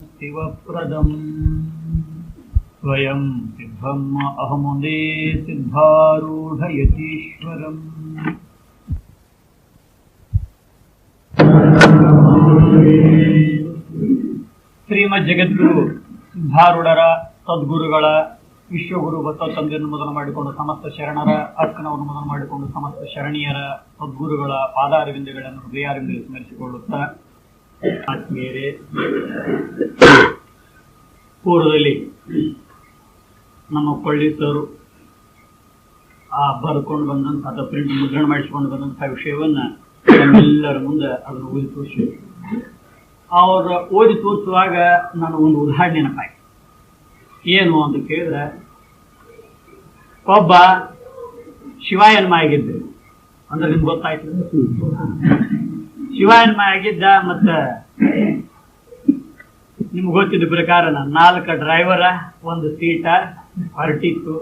ಶಿವಪ್ರದಂ ಸ್ವಯಂ ಸಿದ್ಧಂ ಅಹಮುಂದೇ ಸಿದ್ಧಾರೂಢ ಯತೀಶ್ವರಂ. ಶ್ರೀಮದ್ ಜಗದ್ಗುರು ಸಿದ್ಧಾರೂಢರ ಸದ್ಗುರುಗಳ ವಿಶ್ವಗುರು ಬಸವ ತಂದೆಯನ್ನು ಮೊದಲು ಮಾಡಿಕೊಂಡು ಸಮಸ್ತ ಶರಣರ ಅರ್ಕನವನ್ನು ಮೊದಲು ಮಾಡಿಕೊಂಡು ಸಮಸ್ತ ಶರಣೀಯರ ಸದ್ಗುರುಗಳ ಪಾದಾರವಿಂದಗಳನ್ನು ಹೃದಯಾರಿಂದಲೇ ಸ್ಮರಿಸಿಕೊಳ್ಳುತ್ತಾ, ಆತ್ಮೀಯರೇ, ಪೂರ್ವದಲ್ಲಿ ನಮ್ಮ ಪೊಲೀಸರು ಬರ್ಕೊಂಡು ಬಂದಂತ ಅಥವಾ ಪ್ರಿಂಟ್ ಮುದ್ರಣ ಮಾಡಿಸಿಕೊಂಡು ಬಂದಂತಹ ವಿಷಯವನ್ನ ನಮ್ಮೆಲ್ಲರ ಮುಂದೆ ಅದನ್ನು ಓದಿ ತೋರಿಸಿದ್ರು. ಅವ್ರ ಓದಿ ತೋರಿಸುವಾಗ ನಾನು ಒಂದು ಉದಾಹರಣೆ ನೆನಪಾಯ್ತು. ಏನು ಅಂತ ಕೇಳಿದ್ರೆ, ಒಬ್ಬ ಶಿವಾಯನ್ಮ ಆಗಿದ್ದ ಅಂದ್ರೆ ನಿಮ್ಗೆ ಗೊತ್ತಾಯ್ತು. ಶಿವಾಯನ್ಮ ಆಗಿದ್ದ, ಮತ್ತ ನಿಮ್ಗೆ ಗೊತ್ತಿದ್ದ ಪ್ರಕಾರ 4 ಡ್ರೈವರ, 1 ಸೀಟ ಹೊರಟಿತ್ತು.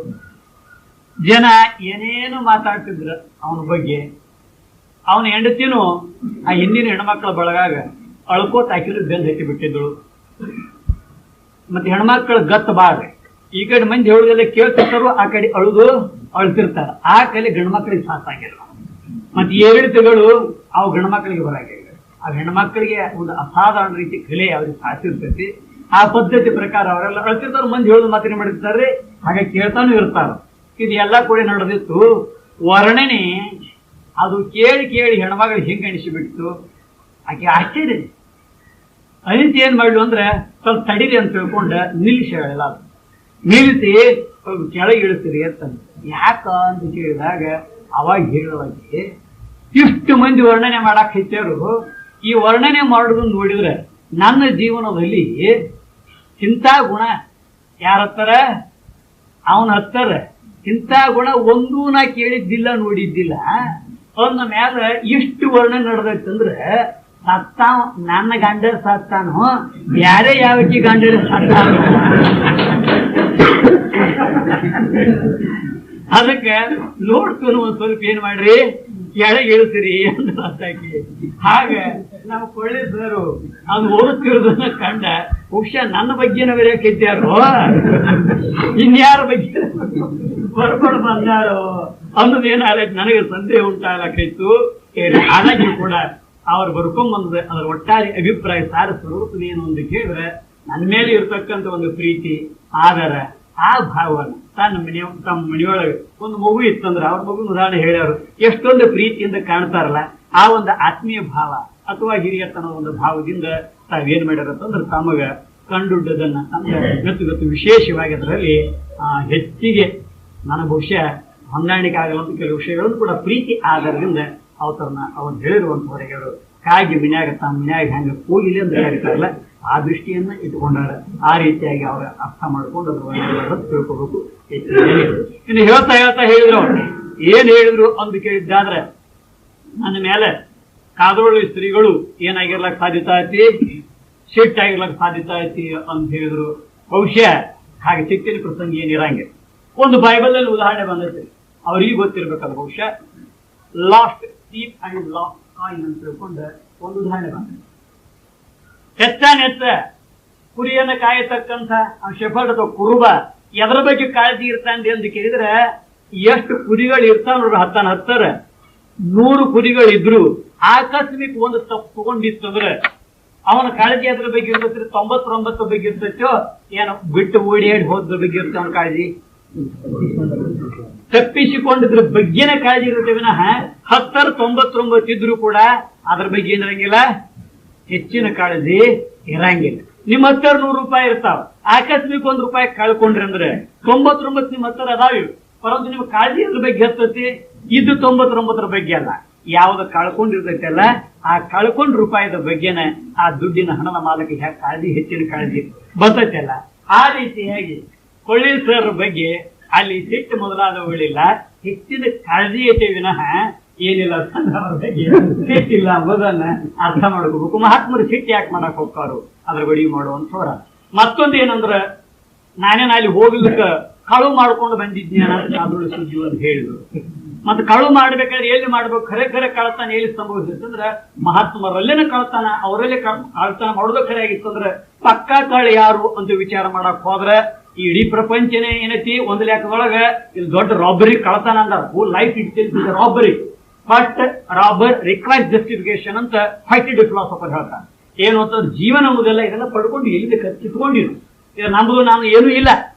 ಜನ ಏನೇನು ಮಾತಾಡ್ತಿದ್ರ ಅವನ ಬಗ್ಗೆ. ಅವನ ಹೆಂಡತಿನೂ ಆ ಹಿಂದಿನ ಹೆಣ್ಮಕ್ಳ ಬಳಗಾಗ ಅಳ್ಕೋತ ಹಾಕಿದ್ರು ಬೆಂದ್ ಹತ್ತಿ ಬಿಟ್ಟಿದ್ರು. ಮತ್ತೆ ಹೆಣ್ಮಕ್ಳ ಗತ್ ಬಾಳ, ಈ ಕಡೆ ಮಂದಿ ಹೇಳುದೆಲ್ಲ ಕೇಳ್ತಿರ್ತಾರು, ಆ ಕಡೆ ಅಳ್ತಿರ್ತಾರ. ಆ ಕಲೆ ಗಂಡ್ಮಕ್ಳಿಗೆ ಸಾಸಾಗಿಲ್ಲ. ಮತ್ತೆ ಏರಿಳಿತಗಳು ಅವು ಗಂಡ್ಮಕ್ಳಿಗೆ ಬರಾಗಿಲ್ಲ. ಆ ಹೆಣ್ಮಕ್ಳಿಗೆ ಒಂದು ಅಸಾಧಾರಣ ರೀತಿ ಕಲೆ ಅವ್ರಿಗೆ ಸಾಸಿರ್ತೈತಿ. ಆ ಪದ್ಧತಿ ಪ್ರಕಾರ ಅವರೆಲ್ಲ ಅಳ್ತಿರ್ತಾರ, ಮಂದಿ ಹೇಳುದು ಮಾತ್ರ ಮಾಡಿರ್ತಾರೆ, ಹಾಗೆ ಕೇಳ್ತಾನು ಇರ್ತಾರ. ಇದು ಎಲ್ಲ ಕೂಡ ನಡೆದಿತ್ತು. ವರ್ಣನೆ ಅದು ಕೇಳಿ ಕೇಳಿ ಹೆಣ್ಮಗಳಿಗೆ ಹೆಂಗೆ ಅನಿಸಿಬಿಟ್ಟು ಆಕೆ ಆಶ್ಚರ್ಯ ಅನಿಸಿ ಏನ್ ಮಾಡ್ಲು ಅಂದ್ರೆ, ಸ್ವಲ್ಪ ತಡೀರಿ ಅಂತ ತಿಳ್ಕೊಂಡ ನಿಲ್ಲಿಸಿ ಹೇಳಲ್ಲ. ನಿಲ್ಲಿಸಿ ಕೆಳಗೆ ಇಳಿಸ್ತೀರಿ ಅಂತ. ಯಾಕ ಅಂತ ಕೇಳಿದಾಗ ಅವಾಗ ಹೇಳುವಾಗೆ, ಇಷ್ಟು ಮಂದಿ ವರ್ಣನೆ ಮಾಡಕ್ ಹೆಚ್ಚಾರು. ಈ ವರ್ಣನೆ ಮಾಡೋದನ್ನ ನೋಡಿದ್ರೆ ನನ್ನ ಜೀವನದಲ್ಲಿ ಇಂಥ ಗುಣ ಯಾರ ಹತ್ತಾರ, ಅವನ ಹತ್ತಾರ ಇಂಥ ಗುಣ ಒಂದೂ ನಾ ಕೇಳಿದ್ದಿಲ್ಲ, ನೋಡಿದ್ದಿಲ್ಲ. ಅವನ ಮ್ಯಾಲ ಇಷ್ಟು ವರ್ಣನೆ ನಡೆದೈತಂದ್ರೆ, ಸತ್ತಾನ ನನ್ನ ಗಂಡರ ಸತ್ತಾನೋ ಬ್ಯಾರೆ ಯಾವಕ್ಕಿ ಗಂಡರ ಸತ್ತಾನ. ಅದಕ್ಕೆ ನೋಡ್ತು ಒಂದ್ ಸ್ವಲ್ಪ ಏನ್ ಮಾಡ್ರಿ, ಕೆಳಗೆ ಇಳಿಸಿರಿ ಅಂತ ಮಾತಾಕಿ. ಹಾಗೆ ನಾವು ಪೊಲೀಸರು ಅವ್ನು ಓದುತ್ತಿರೋದನ್ನ ಕಂಡ, ಬಹುಶಃ ನನ್ನ ಬಗ್ಗೆನ ಬರೆಯಕ್ಕಿದ್ದಾರೋ ಇನ್ಯಾರ ಬಗ್ಗೆ ಬರ್ಕೊಂಡು ಬಂದಾರೋ ಅನ್ನೋದೇನಾಗೈತೆ ನನಗೆ ಸಂದೇಹ ಉಂಟಾಗಕ್ಕಾಯ್ತು. ಹಾಗಾಗಿ ಕೂಡ ಅವ್ರು ಬರ್ಕೊಂಡ್ಬಂದ್ರೆ ಅದರ ಒಟ್ಟಾರೆ ಅಭಿಪ್ರಾಯ ಸಾರ ಸ್ವರೂಪದೇನು ಅಂತ ಕೇಳಿದ್ರೆ, ನನ್ನ ಮೇಲೆ ಇರ್ತಕ್ಕಂಥ ಒಂದು ಪ್ರೀತಿ, ಆದರ ಆ ಭಾವನ ತಮ್ಮ ಮನೆಯೊಳಗೆ ಒಂದು ಮಗು ಇತ್ತಂದ್ರೆ ಅವ್ರ ಮಗು ಉದಾಹರಣೆ ಹೇಳ್ಯಾರು, ಎಷ್ಟೊಂದು ಪ್ರೀತಿಯಿಂದ ಕಾಣ್ತಾರಲ್ಲ, ಆ ಒಂದು ಆತ್ಮೀಯ ಭಾವ ಅಥವಾ ಹಿರಿಯತನ ಒಂದು ಭಾವದಿಂದ ತಾವೇನ್ ಮಾಡ್ಯಾರಂತಂದ್ರೆ ತಮಗ ಕಂಡುದನ್ನ ಅಂದ್ರೆ ಗೊತ್ತು ವಿಶೇಷವಾಗಿ ಅದರಲ್ಲಿ ಹೆಚ್ಚಿಗೆ ನನಗೆ ಬಹುಶಃ ಹೊಂದಾಣಿಕೆ ಆಗಲ್ಲ ಕೆಲವು ವಿಷಯಗಳನ್ನು ಕೂಡ ಪ್ರೀತಿ ಆಧಾರದಿಂದ ಅವನು ಹೇಳಿರುವಂತ ಹೊರಗೆರು ಕಾಗಿ ಮನ್ಯಾಗ ತಮ್ಮ ಮನ್ಯಾಗ ಹೆಂಗ ಹೋಗಿಲ್ಲ ಅಂತ ಹೇಳ್ತಾರಲ್ಲ, ಆ ದೃಷ್ಟಿಯನ್ನ ಇಟ್ಕೊಂಡಾರ. ಆ ರೀತಿಯಾಗಿ ಅವ್ರ ಅರ್ಥ ಮಾಡ್ಕೊಂಡು ಅದ್ರ ತಿಳ್ಕೋಬೇಕು. ಇನ್ನು ಹೇಳ್ತಾ ಹೇಳಿದ್ರು, ಏನ್ ಹೇಳಿದ್ರು ಅಂತ ಕೇಳಿದ್ದಾದ್ರೆ, ನನ್ನ ಮೇಲೆ ಕಾದೋಳಿ ಸ್ತ್ರೀಗಳು ಏನಾಗಿರ್ಲಕ್ ಸಾಧ್ಯತೆ ಐತಿ, ಸಿಟ್ಟಾಗಿರ್ಲಕ್ ಸಾಧ್ಯತೆ ಐತಿ ಅಂತ ಹೇಳಿದ್ರು. ಬಹುಶಃ ಹಾಗೆ ಸಿಟ್ಟಿನ ಪ್ರಸಂಗ ಏನಿರಂಗೆ. ಒಂದು ಬೈಬಲ್ ಅಲ್ಲಿ ಉದಾಹರಣೆ ಬಂದೈತೆ, ಅವ್ರಿಗೆ ಗೊತ್ತಿರ್ಬೇಕಲ್ಲ. ಬಹುಶಃ last steep and last coin ಅಂತ ತಿಳ್ಕೊಂಡ ಒಂದು ಉದಾಹರಣೆ ಬಂದೈತೆ. ಹೆಚ್ಚ ಕುರಿಯನ್ನ ಕಾಯತಕ್ಕಂಥ ಶೆಫರ್ಡ್ ಅಥವಾ ಕುರುಬ ಎದರ ಬಗ್ಗೆ ಕಾಳಜಿ ಇರ್ತಾನೆ ಅಂತ ಕೇಳಿದ್ರೆ, ಎಷ್ಟು ಕುರಿಗಳು ಇರ್ತಾವ ನೋಡ್ರಿ, ಹತ್ತಾರ 100 ಕುರಿಗಳಿದ್ರು ಆಕಸ್ಮಿಕ ಒಂದು ತಪ್ಪು ತಗೊಂಡಿತ್ತಂದ್ರೆ ಅವನ ಕಾಳಜಿ ಅದ್ರ ಬಗ್ಗೆ ಇರ್ತೈತಿ. 99 ಬಗ್ಗೆ ಇರ್ತೈತೋ ಏನೋ ಬಿಟ್ಟು ಓಡಿಯಾಡಿ ಹೋದ್ರ ಬಗ್ಗೆ ಇರ್ತ ಅವನ ಕಾಳಜಿ. ತಪ್ಪಿಸಿಕೊಂಡಿದ್ರ ಬಗ್ಗೆನೇ ಕಾಳಜಿ ಇರುತ್ತೆ ವಿನಃ 10 99 ಇದ್ರು ಕೂಡ ಅದ್ರ ಬಗ್ಗೆ ಏನಿರಂಗಿಲ್ಲ, ಹೆಚ್ಚಿನ ಕಾಳಜಿ ಇರಂಗಿಲ್ಲ. ನಿಮ್ಮ ಹತ್ತಿರ 100 ರೂಪಾಯಿ ಇರ್ತಾವ, ಆಕಸ್ಮಿಕ ₹1 ಕಳ್ಕೊಂಡ್ರಿ ಅಂದ್ರೆ 99 ನಿಮ್ಮ ಹತ್ತಿರ ಅದಾವ. ಪರಂತು ನಿಮ್ ಕಾಳಜಿ ಅದ್ರ ಬಗ್ಗೆ ಇರ್ತೈತಿ, ಇದು 99 ಬಗ್ಗೆ ಅಲ್ಲ. ಯಾವ್ದು ಕಳ್ಕೊಂಡಿರ್ತೈತಿ ಅಲ್ಲ, ಆ ಕಳ್ಕೊಂಡ್ ರೂಪಾಯಿದ ಬಗ್ಗೆನ ಆ ದುಡ್ಡಿನ ಹಣದ ಮಾಲಕ ಕಾಳಜಿ, ಹೆಚ್ಚಿನ ಕಾಳಜಿ ಬರ್ತೈತಿ ಅಲ್ಲ. ಆ ರೀತಿಯಾಗಿ ಪೊಲೀಸರ ಬಗ್ಗೆ ಅಲ್ಲಿ ಸಿಟ್ಟು ಮೊದಲಾದವುಗಳಿಲ್ಲ, ಹೆಚ್ಚಿನ ಕಾಳಜಿ ಐತೆ ವಿನಃ ಏನಿಲ್ಲ ಸಿಟ್ಟಿಲ್ಲ ಎಂಬುದನ್ನ ಅರ್ಥ ಮಾಡ್ಕೋಬೇಕು. ಮಹಾತ್ಮರು ಸಿಟ್ಟು ಯಾಕೆ ಮಾಡಕ್ ಹೋಗ್ತಾರು, ಅದ್ರ ಬಡಿ ಮಾಡುವಂತವ್ರ. ಮತ್ತೊಂದು ಏನಂದ್ರ, ನಾನೇನ ಅಲ್ಲಿ ಹೋಗ್ಲಿಕ್ಕ ಕಳು ಮಾಡ್ಕೊಂಡು ಬಂದಿದ್ನೇನ ಅದೊಳು ಸುದ್ದಿ ಅಂತ ಹೇಳಿದ್ರು. ಮತ್ತೆ ಕಳು ಮಾಡ್ಬೇಕಾದ್ರೆ ಎಲ್ಲಿ ಮಾಡ್ಬೇಕು, ಖರೆ ಖರೆ ಕಳ್ತಾನ ಎಲ್ಲಿ ಸಂಭವಿಸಿತ್ತಂದ್ರೆ ಮಹಾತ್ಮರಲ್ಲೇನೆ ಕಳ್ತಾನ, ಅವರಲ್ಲೇ ಕಳ್ತಾನ ಮಾಡೋದು ಖರೆ ಆಗಿತ್ತಂದ್ರೆ ಪಕ್ಕಾ ಕಳ್ಳ ಯಾರು ಅಂತ ವಿಚಾರ ಮಾಡಕ್ ಹೋದ್ರೆ ಈ ಇಡೀ ಪ್ರಪಂಚನೇ ಏನೈತಿ ಒಂದು ಲೆಕ್ಕದೊಳಗ ಇದು ದೊಡ್ಡ ರಾಬರಿ ಕಳ್ತಾನ ಅಂದಾರ. Whole life it is robbery, but robber requires justification ಅಂತ ಫೈಟೆಡ್ ಫಿಲಾಸಫರ್ ಹೇಳ್ತಾನೆ. ಏನು ಅಂತಂದ್ರೆ ಜೀವನ ಎಂಬುದೆಲ್ಲ ಇದೆಲ್ಲ ಪಡ್ಕೊಂಡು ಎಲ್ಲಿ ಕಿತ್ಕೊಂಡಿರು, ಇದು ನಮ್ದು ನಾನು ಏನೂ ಇಲ್ಲ,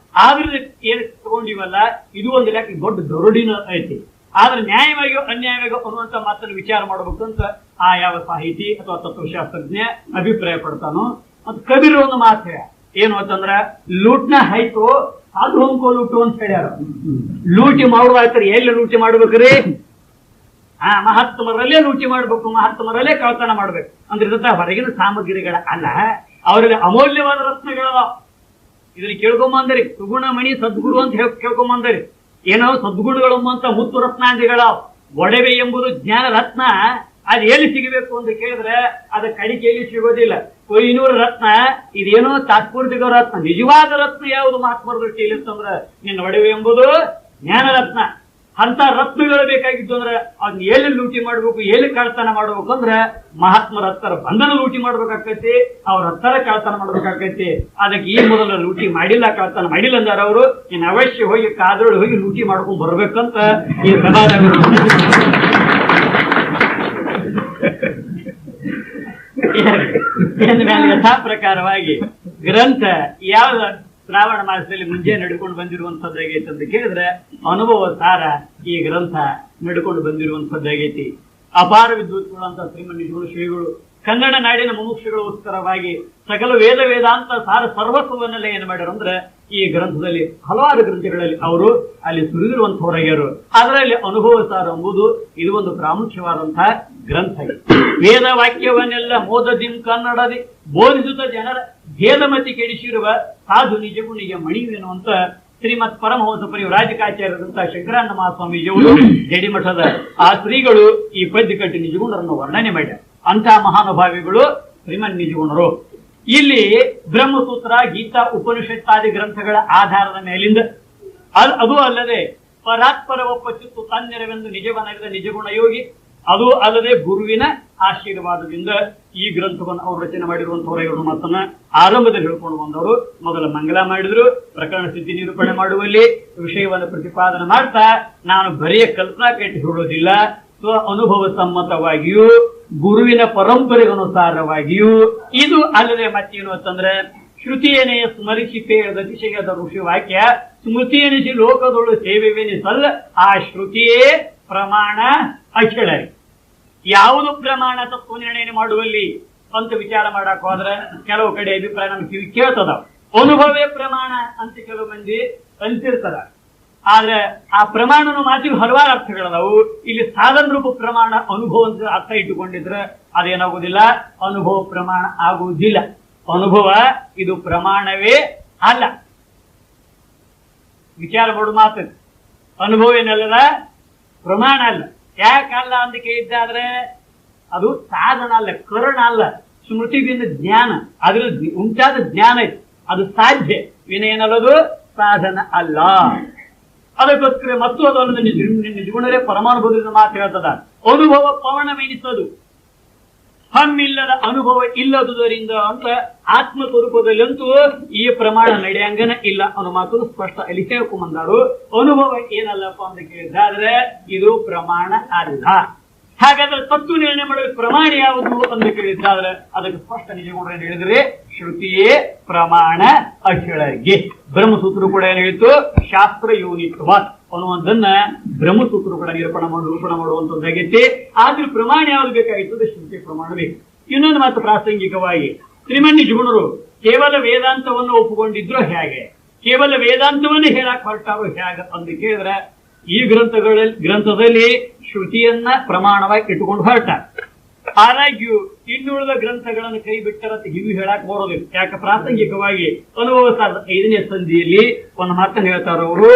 ಆದ್ರೆ ಏನು ತಗೊಂಡಿವಲ್ಲ ಇದು ಒಂದು ಲೆಕ್ಕ ದೊಡ್ಡ ದೊರಡಿನ ಐತಿ. ಆದ್ರೆ ನ್ಯಾಯವಾಗಿಯೋ ಅನ್ಯಾಯವಾಗಿಯೋ ಅನ್ನುವಂತ ಮಾತನ್ನು ವಿಚಾರ ಮಾಡಬೇಕು ಅಂತ ಆ ಯಾವ ಸಾಹಿತಿ ಅಥವಾ ತತ್ವಶಾಸ್ತ್ರಜ್ಞ ಅಭಿಪ್ರಾಯ ಪಡ್ತಾನೋ. ಮತ್ತು ಕಬೀರ್ ಒಂದು ಮಾತು ಏನು ಅಂತಂದ್ರ ಲೂಟ್ನ ಹೈತು ಅದು ಹೊಂದ್ಕೋ ಲೂಟು ಅಂತ ಹೇಳ್ಯಾರ. ಲೂಟಿ ಮಾಡೋದಾಯ್ತಾರೆ, ಎಲ್ಲಿ ಲೂಟಿ ಮಾಡ್ಬೇಕ್ರಿ? ಮಹಾತ್ಮರಲ್ಲೇ ಲೂಟಿ ಮಾಡ್ಬೇಕು, ಮಹಾತ್ಮರಲ್ಲೇ ಕಳ್ತನ ಮಾಡ್ಬೇಕು ಅಂದ್ರೆ ಹೊರಗಿನ ಸಾಮಗ್ರಿಗಳ ಅಲ್ಲ, ಅವರಲ್ಲಿ ಅಮೂಲ್ಯವಾದ ರತ್ನಗಳ ಇದನ್ನ ಕೇಳ್ಕೊಂಬಂದರಿ. ಸುಗುಣ ಮಣಿ ಸದ್ಗುರು ಅಂತ ಕೇಳ್ಕೊಂಬಂದರಿ. ಏನೋ ಸದ್ಗುಣಗಳು ಅಂತ ಮುತ್ತು ರತ್ನಾದಿಗಳ ಒಡವೆ ಎಂಬುದು ಜ್ಞಾನ ರತ್ನ. ಅದ್ ಎಲ್ಲಿ ಸಿಗಬೇಕು ಅಂತ ಕೇಳಿದ್ರೆ ಅದ ಕಡಿಕೆಯಲ್ಲಿ ಸಿಗೋದಿಲ್ಲ. ಕೊಯ್ನೂರು ರತ್ನ ಇದೇನೋ ತಾತ್ಪೂರ್ತಿಕ ರತ್ನ. ನಿಜವಾದ ರತ್ನ ಯಾವುದು ಮಹಾತ್ಮರ ದೃಷ್ಟಿಯಲ್ಲಿ ಅಂತಂದ್ರೆ ನಿನ್ನ ಒಡವೆ ಎಂಬುದು ಜ್ಞಾನ ರತ್ನ. ಅಂತ ರತ್ನಗಳು ಬೇಕಾಗಿತ್ತು ಅಂದ್ರೆ ಅದನ್ನ ಎಲ್ಲಿ ಲೂಟಿ ಮಾಡ್ಬೇಕು, ಎಲ್ಲಿ ಕಳ್ತನ ಮಾಡ್ಬೇಕು ಅಂದ್ರೆ ಮಹಾತ್ಮರ ಹತ್ತರ ಬಂಧನ ಲೂಟಿ ಮಾಡ್ಬೇಕಾಕೈತಿ, ಅವ್ರ ಹತ್ತರ ಕಳ್ತನ ಮಾಡ್ಬೇಕಾಕೈತಿ. ಅದಕ್ಕೆ ಈ ಮೊದಲ ಲೂಟಿ ಮಾಡಿಲ್ಲ, ಕಳ್ತನ ಮಾಡಿಲ್ಲ ಅಂದಾರ ಅವರು. ಇನ್ನು ಅವಶ್ಯ ಹೋಗಿ ಕಾದ್ರೊಳಗೆ ಹೋಗಿ ಲೂಟಿ ಮಾಡ್ಕೊಂಡ್ ಬರ್ಬೇಕಂತ ಈ ಸಮಾಧಾನ. ಯಥಾ ಪ್ರಕಾರವಾಗಿ ಗ್ರಂಥ ಯಾವ ಶ್ರಾವಣ ಮಾಸದಲ್ಲಿ ಮುಂಜೆ ನಡ್ಕೊಂಡು ಬಂದಿರುವಂತದ್ದಾಗೈತಿ ಅಂತ ಕೇಳಿದ್ರೆ ಅನುಭವ ಸಾರ ಈ ಗ್ರಂಥ ನಡ್ಕೊಂಡು ಬಂದಿರುವಂತದ್ದಾಗೈತಿ. ಅಪಾರ ವಿದ್ವತ್ಗಳು ಅಂತ ಶ್ರೀಮನ್ ನಿಜಗುಣ ಶ್ರೀಗಳು ಕನ್ನಡ ನಾಡಿನ ಮುಮುಕ್ಷುಗಳಿಗೋಸ್ಕರವಾಗಿ ಸಕಲ ವೇದ ವೇದಾಂತ ಸಾರ ಸರ್ವಸ್ವವನ್ನೆಲ್ಲ ಏನ್ ಮಾಡ್ಯಾರ ಅಂದ್ರೆ ಈ ಗ್ರಂಥದಲ್ಲಿ ಹಲವಾರು ಗ್ರಂಥಗಳಲ್ಲಿ ಅವರು ಅಲ್ಲಿ ಸುರಿದಿರುವಂತವರಾಗ್ಯಾರು. ಅದರಲ್ಲಿ ಅನುಭವ ಸಾರ ಎಂಬುದು ಇದು ಒಂದು ಪ್ರಾಮುಖ್ಯವಾದಂತಹ ಗ್ರಂಥ. ವೇದ ವಾಕ್ಯವನ್ನೆಲ್ಲ ಮೋದದಿಂ ಕನ್ನಡದಿ ಬೋಧಿಸುತ್ತ ಜನರ ಭೇದಮತಿ ಕೆಡಿಸಿರುವ ಸಾಧು ನಿಜಗುಣಿಗೆ ಮಣಿವೇನು ಅಂತ ಶ್ರೀಮತ್ ಪರಮಹಂಸ ಪರಿವ್ರಾಜಕಾಚಾರ್ಯರಂತಹ ಶಂಕರಾನಂದ ಮಹಾಸ್ವಾಮೀಜಿಯವರು ಜಡಿಮಠದ ಆ ಶ್ರೀಗಳು ಈ ಪದ್ಯ ಕಟ್ಟಿ ನಿಜಗುಣರನ್ನು ವರ್ಣನೆ ಮಾಡ್ಯಾರ. ಅಂತಹ ಮಹಾನುಭಾವಿಗಳು ಶ್ರೀಮನ್ ನಿಜಗುಣರು. ಇಲ್ಲಿ ಬ್ರಹ್ಮಸೂತ್ರ, ಗೀತಾ, ಉಪನಿಷತ್ತಾದಿ ಗ್ರಂಥಗಳ ಆಧಾರದ ಮೇಲಿಂದ ಅದು ಅಲ್ಲದೆ ಪರಾತ್ಪರ ಒಪ್ಪಚ್ಚಿತ್ತು ತನ್ನೆರವೆಂದು ನಿಜವನರಿದ ನಿಜಗುಣ ಯೋಗಿ, ಅದು ಅಲ್ಲದೆ ಗುರುವಿನ ಆಶೀರ್ವಾದದಿಂದ ಈ ಗ್ರಂಥವನ್ನು ಅವರು ರಚನೆ ಮಾಡಿರುವಂತವರ ಮಾತನ್ನ ಆರಂಭದಲ್ಲಿ ಹೇಳ್ಕೊಂಡು ಬಂದವರು ಮೊದಲ ಮಂಗಲ ಮಾಡಿದ್ರು. ಪ್ರಕರಣ ಸ್ಥಿತಿ ನಿರೂಪಣೆ ಮಾಡುವಲ್ಲಿ ವಿಷಯವನ್ನು ಪ್ರತಿಪಾದನೆ ಮಾಡ್ತಾ ನಾನು ಬರೆಯ ಕಲ್ಪನಾ ಕೆಟ್ಟಿ ಹೇಳೋದಿಲ್ಲ, ಸ್ವ ಅನುಭವ ಸಮ್ಮತವಾಗಿಯೂ ಗುರುವಿನ ಪರಂಪರೆಗೆ ಅನುಸಾರವಾಗಿಯೂ ಇದು ಅಲ್ಲದೆ ಮತ್ತೇನು ಅಂತಂದ್ರೆ ಶ್ರುತಿಯನೆಯ ಸ್ಮರಿಸಿ ಪೇಳದ ದಿಶೆಯಾದ ಋಷಿ ವಾಕ್ಯ ಸ್ಮೃತಿ ಎನಿಸಿ ಲೋಕದೊಳು ಸೇವೆವೆನಿಸಲ್ಲ ಆ ಶ್ರುತಿಯೇ ಪ್ರಮಾಣ ಅಖಿಳ. ಯಾವುದು ಪ್ರಮಾಣ ತತ್ವ ನಿರ್ಣಯ ಮಾಡುವಲ್ಲಿ ಅಂತ ವಿಚಾರ ಮಾಡಕ್ ಹೋದ್ರೆ ಕೆಲವು ಕಡೆ ಅಭಿಪ್ರಾಯ ನಮ್ಗೆ ಕೇಳ್ತದ. ಅನುಭವೇ ಪ್ರಮಾಣ ಅಂತ ಕೆಲವು ಮಂದಿ ಅಂತಿರ್ತಾರ. ಆದ್ರೆ ಆ ಪ್ರಮಾಣನ ಮಾತಿಗೆ ಹಲವಾರು ಅರ್ಥಗಳದಾವು. ಇಲ್ಲಿ ಸಾಧನ ರೂಪ ಪ್ರಮಾಣ ಅನುಭವ ಅಂತ ಅರ್ಥ ಇಟ್ಟುಕೊಂಡಿದ್ರೆ ಅದೇನಾಗುವುದಿಲ್ಲ, ಅನುಭವ ಪ್ರಮಾಣ ಆಗುವುದಿಲ್ಲ. ಅನುಭವ ಇದು ಪ್ರಮಾಣವೇ ಅಲ್ಲ. ವಿಚಾರ ಮಾಡು ಮಾತು ಅನುಭವ ಏನಲ್ಲದ ಪ್ರಮಾಣ ಅಲ್ಲ. ಯಾಕಲ್ಲ ಅಂತ ಕೇಳಿದ್ದಾದ್ರೆ ಅದು ಸಾಧನ ಅಲ್ಲ, ಕರಣ ಅಲ್ಲ, ಸ್ಮೃತಿಗಿಂದ ಜ್ಞಾನ, ಅದ್ರ ಉಂಟಾದ ಜ್ಞಾನ ಐತಿ, ಅದು ಸಾಧ್ಯ. ವಿನಯನಲ್ಲದು ಸಾಧನ ಅಲ್ಲ. ಅದಕ್ಕೋಸ್ಕರ ಮತ್ತು ಅದಲ್ಲದೆ ನಿಜಗುಣರೇ ಪರಮಾನುಭವದಿಂದ ಮಾತು ಹೇಳ್ತದ. ಅನುಭವ ಪವನವೆನಿಸದು ಹಮ್ಮಿಲ್ಲದ ಅನುಭವ ಇಲ್ಲದುದರಿಂದ ಅಂತ ಆತ್ಮ ಸ್ವರೂಪದಲ್ಲಂತೂ ಈ ಪ್ರಮಾಣ ನಡೆಯಂಗನ ಇಲ್ಲ ಅನ್ನೋ ಮಾತು ಸ್ಪಷ್ಟ ಅಲ್ಲಿ ಹೇಳ್ಕೊಂಬಂದಾರು. ಅನುಭವ ಏನಲ್ಲಪ್ಪ ಅಂತ ಕೇಳಿದ್ರೆ ಇದು ಪ್ರಮಾಣ ಅಲ್ಲ. ಹಾಗಾದ್ರೆ ತತ್ವ ನಿರ್ಣಯ ಮಾಡಲು ಪ್ರಮಾಣ ಯಾವುದು ಅಂತ ಕೇಳಿದ್ದಾದ್ರೆ ಅದಕ್ಕೆ ಸ್ಪಷ್ಟ ನಿಜಗುಣ ಏನ್ ಹೇಳಿದ್ರೆ ಶ್ರುತಿಯೇ ಪ್ರಮಾಣ ಅಖಿಳಗೆ. ಬ್ರಹ್ಮಸೂತ್ರ ಕೂಡ ಏನ್ ಹೇಳಿತ್ತು, ಶಾಸ್ತ್ರ ಯೋನಿತ್ವ ಅನ್ನುವಂಥದ್ದನ್ನ ಬ್ರಹ್ಮಸೂತ್ರ ಕೂಡ ನಿರೂಪಣೆ ಮಾಡುವಂತದ್ದಾಗೈತಿ. ಆದ್ರೆ ಪ್ರಮಾಣ ಯಾವ್ದು ಬೇಕಾಗಿತ್ತು, ಶ್ರುತಿ ಪ್ರಮಾಣ ಬೇಕು. ಇನ್ನೊಂದು ಮಾತು ಪ್ರಾಸಂಗಿಕವಾಗಿ ಶ್ರೀಮನ್ ನಿಜಗುಣರು ಕೇವಲ ವೇದಾಂತವನ್ನು ಒಪ್ಪುಕೊಂಡಿದ್ರು ಹೇಗೆ, ಕೇವಲ ವೇದಾಂತವನ್ನು ಹೇಳಕ್ ಹೊರಟಾರು ಹೇಗೆ ಅಂತ ಕೇಳಿದ್ರೆ ಈ ಗ್ರಂಥದಲ್ಲಿ ಶ್ರುತಿಯನ್ನ ಪ್ರಮಾಣವಾಗಿ ಇಟ್ಟುಕೊಂಡು ಹೊರಟಾರ. ಆದಾಗ್ಯೂ ಇನ್ನುಳಿದ ಗ್ರಂಥಗಳನ್ನು ಕೈ ಬಿಟ್ಟರಂತ ಇವು ಹೇಳಕ್ ಬರೋದಿಲ್ಲ. ಯಾಕೆ ಪ್ರಾಸಂಗಿಕವಾಗಿ ಅನುಭವ 5ನೇ ಸಂಧಿಯಲ್ಲಿ ಒಂದು ಮಾತನ್ನು ಹೇಳ್ತಾರ ಅವರು.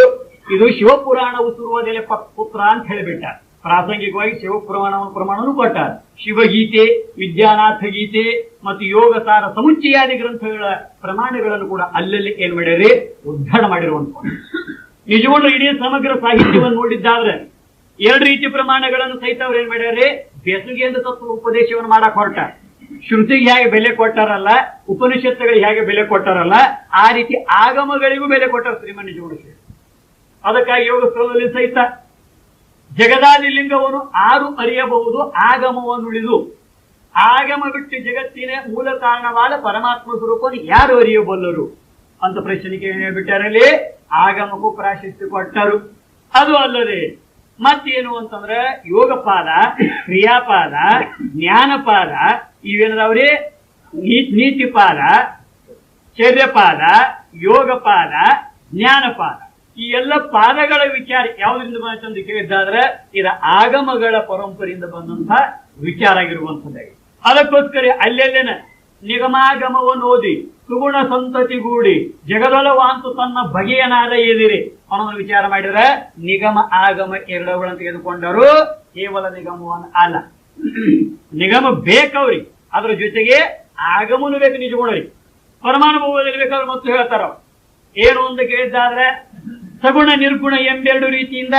ಇದು ಶಿವಪುರಾಣವು ಸುರುವುದೆಲೆ ಪುತ್ರ ಅಂತ ಹೇಳಿಬಿಟ್ಟ. ಪ್ರಾಸಂಗಿಕವಾಗಿ ಶಿವಪುರಾಣವನ್ನು ಕೊಟ್ಟಾರ. ಶಿವಗೀತೆ, ವಿದ್ಯಾನಾಥ ಗೀತೆ ಮತ್ತು ಯೋಗ ಸಾರ ಸಮುಚ್ಚಯಾದಿ ಗ್ರಂಥಗಳ ಪ್ರಮಾಣಗಳನ್ನು ಕೂಡ ಅಲ್ಲಲ್ಲಿ ಏನ್ ಮಾಡ್ಯಾರಿ, ಉದ್ಧಾರ ಮಾಡಿರುವಂತ. ನಿಜವಾಗ್ಲೂ ಇಡೀ ಸಮಗ್ರ ಸಾಹಿತ್ಯವನ್ನು ನೋಡಿದ್ದಾದ್ರೆ ಎರಡು ರೀತಿ ಪ್ರಮಾಣಗಳನ್ನು ಸಹಿತ ಅವ್ರು ಏನ್ ಮಾಡ್ಯಾರ್ರಿ ಬೆಸುಗೆಯಿಂದ ತತ್ವ ಉಪದೇಶವನ್ನು ಮಾಡಕ್ ಹೊರಟ. ಶ್ರುತಿಗೆ ಹೇಗೆ ಬೆಲೆ ಕೊಟ್ಟಾರಲ್ಲ, ಉಪನಿಷತ್ತುಗಳಿಗೆ ಹೇಗೆ ಬೆಲೆ ಕೊಟ್ಟಾರಲ್ಲ, ಆ ರೀತಿ ಆಗಮಗಳಿಗೂ ಬೆಲೆ ಕೊಟ್ಟಾರ ಶ್ರೀಮನ್ ನಿಜಗುಣಶ್ರೀ. ಅದಕ್ಕಾಗಿ ಯೋಗ ಸ್ಥಳದಲ್ಲಿ ಸಹಿತ ಜಗದಾದಿ ಲಿಂಗವನ್ನು ಆರು ಅರಿಯಬಹುದು ಆಗಮವನ್ನು ಉಳಿದು, ಆಗಮ ಬಿಟ್ಟು ಜಗತ್ತಿನ ಮೂಲ ಕಾರಣವಾದ ಪರಮಾತ್ಮ ಸ್ವರೂಪವನ್ನು ಯಾರು ಅರಿಯಬಲ್ಲರು ಅಂತ ಪ್ರಶ್ನೆಗೆ ಏನ್ ಹೇಳ್ಬಿಟ್ಟಾರಲ್ಲಿ ಆಗಮಕ್ಕೂ ಪ್ರಾಶಸ್ತ್ಯ ಕೊಟ್ಟರು. ಅದು ಅಲ್ಲದೆ ಮತ್ತೇನು ಅಂತಂದ್ರೆ ಯೋಗಪಾದ, ಕ್ರಿಯಾಪಾದ, ಜ್ಞಾನಪಾದ, ಇವೇನದವ್ರಿ ನೀತಿಪಾದ, ಚರ್ಯಪಾದ, ಯೋಗಪಾದ, ಜ್ಞಾನಪಾದ, ಈ ಎಲ್ಲ ಪಾದಗಳ ವಿಚಾರ ಯಾವ್ದ್ರಿಂದ ಬಂತಂದು ಕೇಳಿದ್ದಾದ್ರೆ ಇದು ಆಗಮಗಳ ಪರಂಪರೆಯಿಂದ ಬಂದಂತಹ ವಿಚಾರ ಆಗಿರುವಂತದ್ದಾಗಿ. ಅದಕ್ಕೋಸ್ಕರ ಅಲ್ಲೆಲ್ಲೇನ ನಿಗಮಾಗಮವನ್ನು ಓದಿ ಸುಗುಣ ಸಂತತಿಗೂಡಿ ಜಗದೊಲವಾಂತು ತನ್ನ ಬಗೆಯನಾದ ಎದಿರಿ ಅನ್ನೋದನ್ನು ವಿಚಾರ ಮಾಡಿದ್ರೆ ನಿಗಮ ಆಗಮ ಎರಡವುಗಳನ್ನು ತೆಗೆದುಕೊಂಡರು. ಕೇವಲ ನಿಗಮವನ್ನು ಅಲ್ಲ, ನಿಗಮ ಬೇಕವ್ರಿ, ಅದ್ರ ಜೊತೆಗೆ ಆಗಮನು ಬೇಕು. ನಿಜಗುಣರಿ ಪರಮಾನುಭವದಲ್ಲಿ ಬೇಕಾದ್ರೆ ಮತ್ತು ಹೇಳ್ತಾರ ಏನು ಅಂತ ಕೇಳಿದ್ದಾದ್ರೆ ಸಗುಣ ನಿರ್ಗುಣ ಎಂಬೆರಡು ರೀತಿಯಿಂದ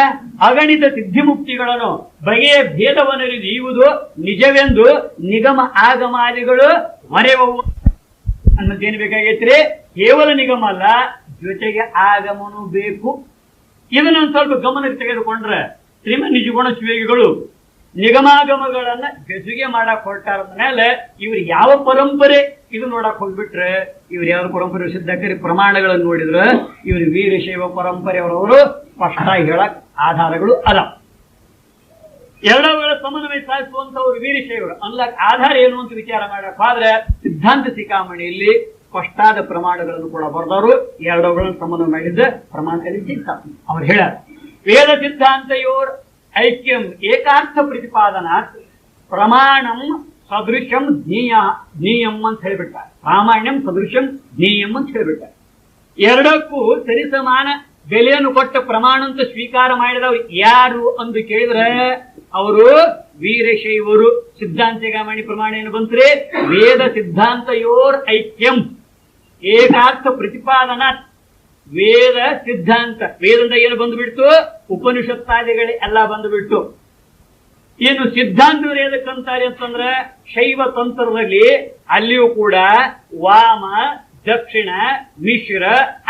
ಅಗಣಿತ ಸಿದ್ಧಿಮುಕ್ತಿಗಳನ್ನು ಬಗೆಯ ಭೇದವನ್ನು ಇರುವುದು ನಿಜವೆಂದು ನಿಗಮ ಆಗಮಾದಿಗಳು ಮರೆಯವು ಅನ್ನೋದೇನು ಬೇಕಾಗೈತ್ರಿ. ಕೇವಲ ನಿಗಮ ಅಲ್ಲ, ಜೊತೆಗೆ ಆಗಮನು ಬೇಕು. ಇದನ್ನ ಸ್ವಲ್ಪ ಗಮನಕ್ಕೆ ತೆಗೆದುಕೊಂಡ್ರೆ ಶ್ರೀಮನ್ ನಿಜಗುಣ ಶಿವಯೋಗಿಗಳು ನಿಗಮಾಗಮಗಳನ್ನ ಬೆಸುಗೆ ಮಾಡಕ್ ಹೊರಟಾರ ಮೇಲೆ ಇವ್ರು ಯಾವ ಪರಂಪರೆ ಇದು ನೋಡಕ್ ಹೋಗ್ಬಿಟ್ರೆ ಇವ್ರು ಯಾವ ಪರಂಪರೆ ಸಿದ್ಧಕರಿ ಪ್ರಮಾಣಗಳನ್ನು ನೋಡಿದ್ರೆ ಇವ್ರು ವೀರಶೈವ ಪರಂಪರೆಯವರವರು ಸ್ಪಷ್ಟ ಹೇಳಕ್ ಆಧಾರಗಳು ಅಲ್ಲ. ಎರಡವುಗಳ ಸಮನ್ವಯ ಸಾಧಿಸುವಂತವ್ರು ವೀರಶೈವರು ಅನ್ಲಕ್ ಆಧಾರ ಏನು ಅಂತ ವಿಚಾರ ಮಾಡಕ್ ಆದ್ರೆ ಸಿದ್ಧಾಂತ ಶಿಖಾಮಣಿಯಲ್ಲಿ ಸ್ಪಷ್ಟಾದ ಪ್ರಮಾಣಗಳನ್ನು ಕೂಡ ಬರೆದವರು ಎರಡವುಗಳನ್ನು ಸಮನ್ವಯ ಮಾಡಿದ್ದ ಪ್ರಮಾಣದಲ್ಲಿ ಸಿಗ್ತಾವ. ಅವ್ರು ಹೇಳ ವೇದ ಸಿದ್ಧಾಂತಯೋರ್ ಐಕ್ಯಂ ಏಕಾರ್ಥ ಪ್ರತಿಪಾದನಾ ಪ್ರಮಾಣಂ ಸದೃಶಂ ಜ್ಞೇಯಂ ಅಂತ ಹೇಳ್ಬಿಟ್ಟ. ಪ್ರಾಮಾಣ್ಯಂ ಸದೃಶಂ ಜ್ಞೇಯಂ ಅಂತ ಹೇಳ್ಬಿಟ್ಟ. ಎರಡಕ್ಕೂ ಸರಿಸಮಾನ ಬೆಲೆಯನ್ನು ಕೊಟ್ಟ ಪ್ರಮಾಣ ಅಂತ ಸ್ವೀಕಾರ ಮಾಡಿದವರು ಯಾರು ಅಂದು ಕೇಳಿದ್ರೆ ಅವರು ವೀರಶೈವರು. ಸಿದ್ಧಾಂತಗಾಮಣಿ ಪ್ರಮಾಣ ಏನು ಬಂತ್ರಿ? ವೇದ ಸಿದ್ಧಾಂತಯೋರ್ ಐಕ್ಯಂ ಏಕಾರ್ಥ ಪ್ರತಿಪಾದನಾ. ವೇದ ಸಿದ್ಧಾಂತ, ವೇದದಿಂದ ಏನು ಬಂದುಬಿಡ್ತು? ಉಪನಿಷತ್ತಾದಿಗಳೇ ಎಲ್ಲ ಬಂದುಬಿಟ್ಟು. ಏನು ಸಿದ್ಧಾಂತವರು ಏನಕ್ಕಂತಾರೆ ಅಂತಂದ್ರೆ ಶೈವ ತಂತ್ರದಲ್ಲಿ ಅಲ್ಲಿಯೂ ಕೂಡ ವಾಮ, ದಕ್ಷಿಣ, ಮಿಶ್ರ,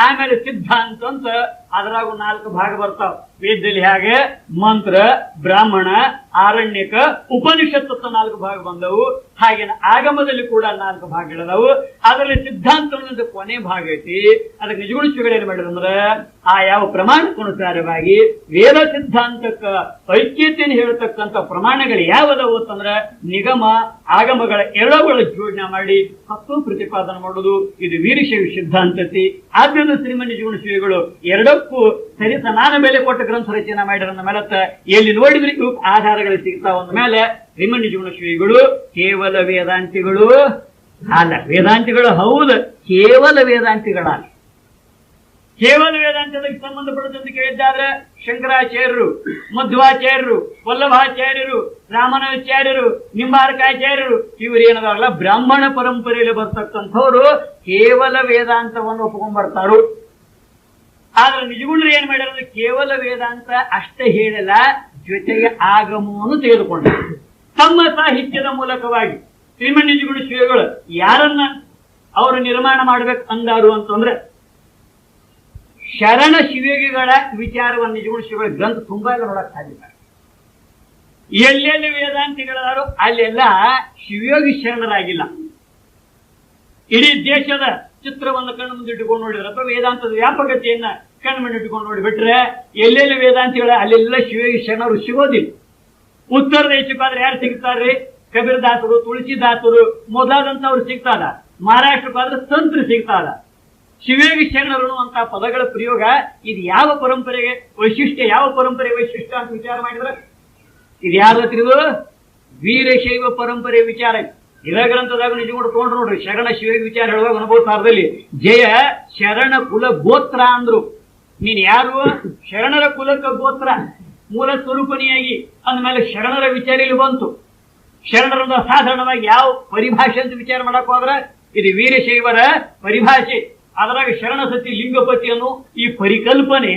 ಆಮೇಲೆ ಸಿದ್ಧಾಂತ ಅಂತ ಅದರಾಗೂ 4 ಭಾಗ ಬರ್ತಾವ. ವೇದದಲ್ಲಿ ಹಾಗೆ ಮಂತ್ರ, ಬ್ರಾಹ್ಮಣ, ಆರಣ್ಯಕ, ಉಪನಿಷತ್ತು 4 ಭಾಗ ಬಂದವು. ಹಾಗೆ ಆಗಮದಲ್ಲಿ ಕೂಡ 4 ಭಾಗಗಳದವು. ಅದರಲ್ಲಿ ಸಿದ್ಧಾಂತ ಕೊನೆ ಭಾಗ ಐತಿ. ಅದಕ್ಕೆ ನಿಜಗುಣಿಸುಗಳು ಏನ್ ಮಾಡಿದಂದ್ರೆ ಆ ಯಾವ ಪ್ರಮಾಣಕ್ಕನುಸಾರವಾಗಿ ವೇದ ಸಿದ್ಧಾಂತಕ್ಕ ಐಕ್ಯತೆಯನ್ನು ಹೇಳ್ತಕ್ಕಂಥ ಪ್ರಮಾಣಗಳು ಯಾವದವು ಅಂತಂದ್ರೆ ನಿಗಮ ಆಗಮಗಳ ಎರಡಗಳ ಜೋಡಣೆ ಮಾಡಿ ತತ್ವ ಪ್ರತಿಪಾದನೆ ಮಾಡುವುದು ಇದು ವೀರಶೈವ ಸಿದ್ಧಾಂತತಿ. ಆದ್ದರಿಂದ ಶ್ರೀಮನ್ ನಿಜಗುಣಿಸುಗಳು ಎರಡಕ್ಕೂ ಸರಿ ಸಮಾನ ಬೆಲೆ ಕೊಟ್ಟ ಗ್ರಂಥ ರಚನೆ ಮಾಡಿರೋ ಮೇಲತ್ತ ಎಲ್ಲಿ ನೋಡಿದ್ರೆ ಇವು ಆಧಾರಗಳು ಸಿಗ್ತಾವ ಅಂದ ಮೇಲೆ ಶ್ರೀಮನ್ ನಿಜಗುಣ ಶ್ರೀಗಳು ಕೇವಲ ವೇದಾಂತಿಗಳು ಅಲ್ಲ. ವೇದಾಂತಿಗಳು ಹೌದು, ಕೇವಲ ವೇದಾಂತಿಗಳಲ್ಲ. ಕೇವಲ ವೇದಾಂತಕ್ಕೆ ಸಂಬಂಧಪಟ್ಟಂತ ಕೇಳಿದ್ದಾದ್ರೆ ಶಂಕರಾಚಾರ್ಯರು, ಮಧ್ವಾಚಾರ್ಯರು, ವಲ್ಲಭಾಚಾರ್ಯರು, ರಾಮನಾಚಾರ್ಯರು, ನಿಂಬಾರಕಾಚಾರ್ಯರು ಇವರೇನದಾರಲ್ಲ ಬ್ರಾಹ್ಮಣ ಪರಂಪರೆಯಲ್ಲಿ ಬರ್ತಕ್ಕಂಥವ್ರು ಕೇವಲ ವೇದಾಂತವನ್ನು ಒಪ್ಕೊಂಡ್ಬರ್ತಾರು. ಆದ್ರೆ ನಿಜಗುಣರು ಏನ್ ಮಾಡ್ಯಾರ? ಕೇವಲ ವೇದಾಂತ ಅಷ್ಟೇ ಹೇಳಲ್ಲ, ಜೊತೆಗೆ ಆಗಮವನ್ನು ತೆಗೆದುಕೊಂಡ ತಮ್ಮ ಸಾಹಿತ್ಯದ ಮೂಲಕವಾಗಿ ಶ್ರೀಮನ್ ನಿಜಗುಣ ಶ್ರೀಗಳು ಯಾರನ್ನ ಅವರು ನಿರ್ಮಾಣ ಮಾಡ್ಬೇಕು ಅಂದಾರು ಅಂತಂದ್ರೆ ಶರಣ ಶಿವಯೋಗಿಗಳ ವಿಚಾರವನ್ನು ನಿಜಗುಣ ಶ್ರೀಗಳ ಗ್ರಂಥ ತುಂಬಾ ಎಲ್ಲ ನೋಡಕ್ ಸಾಧ್ಯ. ಎಲ್ಲೆಲ್ಲಿ ವೇದಾಂತಿಗಳಾರು ಅಲ್ಲೆಲ್ಲ ಶಿವಯೋಗಿ ಶರಣರಾಗಿಲ್ಲ. ಇಡೀ ದೇಶದ ಚಿತ್ರವನ್ನು ಕಣ್ಣು ಮುಂದೆ ಇಟ್ಟುಕೊಂಡು ನೋಡಿದ್ರೆ ಅಥವಾ ವೇದಾಂತದ ವ್ಯಾಪಕತೆಯನ್ನ ಕಣ್ಣು ಮುಂದೆ ಇಟ್ಟುಕೊಂಡು ನೋಡಿಬಿಟ್ರೆ ಎಲ್ಲೆಲ್ಲಿ ವೇದಾಂತಿಗಳ ಅಲ್ಲೆಲ್ಲ ಶಿವಯೋಗಿ ಶರಣರು ಸಿಗೋದಿಲ್ಲ. ಉತ್ತರ ದೇಶಕ್ಕಾದ್ರೆ ಯಾರು ಸಿಗ್ತಾರ್ರಿ? ಕಬೀರದಾಸರು, ತುಳಸಿದಾಸರು ಮೊದಲಾದಂತವ್ರು ಸಿಗ್ತಾರ. ಮಹಾರಾಷ್ಟ್ರಕ್ಕಾದ್ರೆ ತಂತ್ರ ಸಿಗ್ತಾರ. ಶಿವಯೋಗಿ ಶರಣರು ಅಂತ ಪದಗಳ ಪ್ರಯೋಗ ಇದು ಯಾವ ಪರಂಪರೆಗೆ ವೈಶಿಷ್ಟ್ಯ, ಯಾವ ಪರಂಪರೆ ವೈಶಿಷ್ಟ್ಯ ಅಂತ ವಿಚಾರ ಮಾಡಿದ್ರೆ ಇದು ಯಾರು ಹತ್ತಿರದು? ವೀರಶೈವ ಪರಂಪರೆ ವಿಚಾರ. ಇದ ಗ್ರಂಥದಾಗ ನಿಜಗೊಂಡು ತಗೊಂಡ್ರು ನೋಡ್ರಿ. ಶರಣ ಶಿವಯೋಗಿ ವಿಚಾರ ಹೇಳುವಾಗ ಅನುಭವ ಸಾರದಲ್ಲಿ ಜಯ ಶರಣ ಕುಲ ಗೋತ್ರ ಅಂದ್ರು. ನೀನ್ ಯಾರು? ಶರಣರ ಕುಲಕ ಗೋತ್ರ ಮೂಲ ಸ್ವರೂಪಣಿಯಾಗಿ ಅಂದ್ಮೇಲೆ ಶರಣರ ವಿಚಾರ ಇಲ್ಲಿ ಬಂತು. ಶರಣರನ್ನ ಸಾಧಾರಣವಾಗಿ ಯಾವ ಪರಿಭಾಷೆ ಅಂತ ವಿಚಾರ ಮಾಡಕ್ ಹೋದ್ರೆ ಇದು ವೀರಶೈವರ ಪರಿಭಾಷೆ. ಅದರಾಗ ಶರಣಸತಿ ಲಿಂಗಪತಿಯನ್ನು ಈ ಪರಿಕಲ್ಪನೆ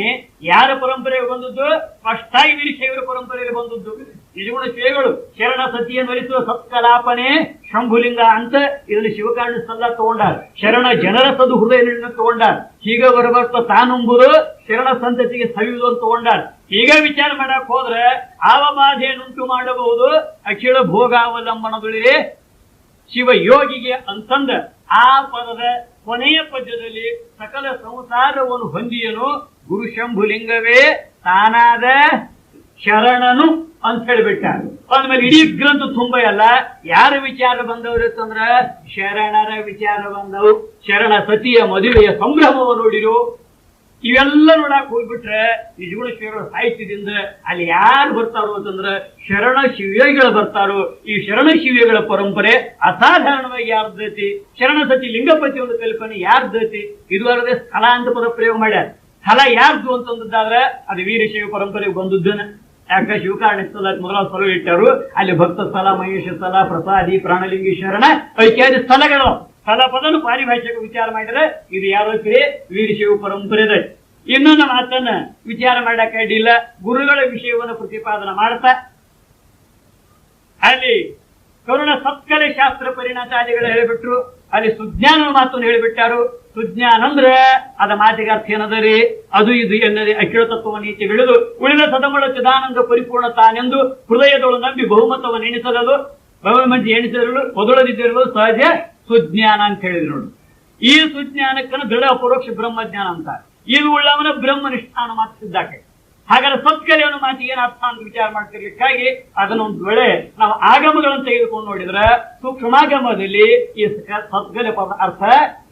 ಯಾರ ಪರಂಪರೆಗೆ ಬಂದದ್ದು? ಫಸ್ಟಾಗಿ ವೀರಶೈವರ ಪರಂಪರೆಗೆ ಬಂದದ್ದು. ನಿಜಗುಣ ಶ್ರೀಗಳು ಶರಣ ಸತಿಯನ್ನು ಒಲಿಸುವ ಸತ್ಕಲಾಪನೆ ಶಂಭುಲಿಂಗ ಅಂತ ಇದನ್ನು ಶಿವಕಾರಣ ಸಲ್ಲ ತಗೊಂಡಾರ. ಶರಣ ಜನರ ಸದು ಹೃದಯ ತಗೊಂಡಾರ. ಹೀಗ ಬರಬರ್ತ ತಾನುಂಬುದು ಶರಣ ಸಂತತಿಗೆ ಸವಿಯುವುದು ಅಂತ ತಗೊಂಡಾರ. ಈಗ ವಿಚಾರ ಮಾಡಕ್ ಹೋದ್ರೆ ಆವ ಬಾಧೆಯನ್ನುಂಟು ಮಾಡಬಹುದು ಅಖಿಳ ಭೋಗಾವಲಂಬನದೊಳಿಗೆ ಶಿವ ಯೋಗಿಗೆ ಅಂತಂದ ಆ ಪದದ ಕೊನೆಯ ಪದ್ಯದಲ್ಲಿ ಸಕಲ ಸಂಸಾರವನ್ನು ಹೊಂದಿಯನು ಗುರು ಶಂಭುಲಿಂಗವೇ ತಾನಾದ ಶರಣನು ಅಂತ ಹೇಳಿಬಿಟ್ಟ. ಅಂದ್ಮೇಲೆ ಇಡೀ ಗ್ರಂಥ ತುಂಬ ಎಲ್ಲ ಯಾರ ವಿಚಾರ ಬಂದವರು ಅಂತಂದ್ರ ಶರಣರ ವಿಚಾರ ಬಂದವು. ಶರಣ ಸತಿಯ ಮದುವೆಯ ಸಂಭ್ರಮವನ್ನು ನೋಡಿರು. ಇವೆಲ್ಲ ನೋಡಕ್ ಹೋಗ್ಬಿಟ್ರೆ ನಿಜಗುಣ ಶ್ರೀಗಳ ಸಾಹಿತ್ಯದಿಂದ ಅಲ್ಲಿ ಯಾರು ಬರ್ತಾರೋ ಅಂತಂದ್ರ ಶರಣ ಶಿವ್ಯಗಳು ಬರ್ತಾರೋ. ಈ ಶರಣ ಶಿವ್ಯಗಳ ಪರಂಪರೆ ಅಸಾಧಾರಣವಾಗಿ ಯಾರ್ದೈತಿ. ಶರಣ ಸತಿ ಲಿಂಗಪತಿ ಒಂದು ಕಲ್ಪನೆ ಯಾರ್ದೈತಿ. ಇದುವರೆಗೆ ಸ್ಥಳ ಅಂತ ಪದ ಪ್ರಯೋಗ ಮಾಡ್ಯಾರ. ಸ್ಥಳ ಯಾರ್ದು ಅಂತಂದಾದ್ರೆ ಅದು ವೀರಶೈವ ಪರಂಪರೆಗೆ ಬಂದದ್ದನ. ಯಾಕ ಶಿವಕಾರಣ ಸ್ಥಳ ಮೊದಲ ಸ್ಥಳ ಇಟ್ಟರು. ಅಲ್ಲಿ ಭಕ್ತ ಸ್ಥಳ, ಮಹೇಶ ಸ್ಥಳ, ಪ್ರಸಾದಿ, ಪ್ರಾಣಲಿಂಗಿ ಶರಣ ಇತ್ಯಾದಿ ಸ್ಥಳಗಳು. ಸ್ಥಳ ಪದನು ಪಾರಿಭಾಷೆಗೆ ವಿಚಾರ ಮಾಡಿದ್ರೆ ಇದು ಯಾವ್ರಿ ವೀರಶೈವ ಪರಂಪರೆ. ಇನ್ನೊಂದು ಮಾತನ್ನ ವಿಚಾರ ಮಾಡಕ್ ಅಡ್ಡಿಲ್ಲ. ಗುರುಗಳ ವಿಷಯವನ್ನು ಪ್ರತಿಪಾದನೆ ಮಾಡ್ತಾ ಅಲ್ಲಿ ಕರುಣ ಸತ್ಕಲೆ ಶಾಸ್ತ್ರ ಪರಿಣತಾದಿಗಳು ಹೇಳಿಬಿಟ್ರು. ಅಲ್ಲಿ ಸುಜ್ಞಾನ ಮಾತನ್ನು ಹೇಳಿಬಿಟ್ಟಾರು. ಸುಜ್ಞಾನ ಅಂದ್ರೆ ಅದ ಮಾತಿಗೆ ಅರ್ಥ ಏನದರಿ? ಅದು ಇದು ಎನ್ನದೆ ಅಖಿಳ ತತ್ವ ನೀತಿ ಬೆಳೆದು ಉಳಿದ ಸದಮಳ ಚಿದಾನಂದ ಪರಿಪೂರ್ಣ ತಾನೆಂದು ಹೃದಯದೊಳು ನಂಬಿ ಬಹುಮತವನ್ನು ಎಣಿಸಲದು ಬಹುಮಂತಿ ಎಣಿಸಲು ಒದಳದಿದ್ದಿರಲು ಸಹಜ ಸುಜ್ಞಾನ ಅಂತ ಹೇಳಿದ್ರು ನೋಡಿ. ಈ ಸುಜ್ಞಾನಕ್ಕನ ದೃಢ ಅಪರೋಕ್ಷ ಬ್ರಹ್ಮಜ್ಞಾನ ಅಂತ. ಇದು ಉಳ್ಳವನ ಬ್ರಹ್ಮನಿಷ್ಠಾನ ಮಾತು ಸಿದ್ಧಾಕೆ. ಹಾಗಾದ್ರೆ ಸತ್ಕಲೆ ಅನ್ನೋ ಮಾತಿಗೆ ಏನ್ ಅರ್ಥ ಅಂತ ವಿಚಾರ ಮಾಡ್ತಿರ್ಲಿಕ್ಕಾಗಿ ಅದನ್ನೊಂದು ವೇಳೆ ನಾವು ಆಗಮಗಳನ್ನು ತೆಗೆದುಕೊಂಡು ನೋಡಿದ್ರೆ ಸೂಕ್ಷ್ಮಾಗಮದಲ್ಲಿ ಈ ಸತ್ಕಲೆ ಪದ ಅರ್ಥ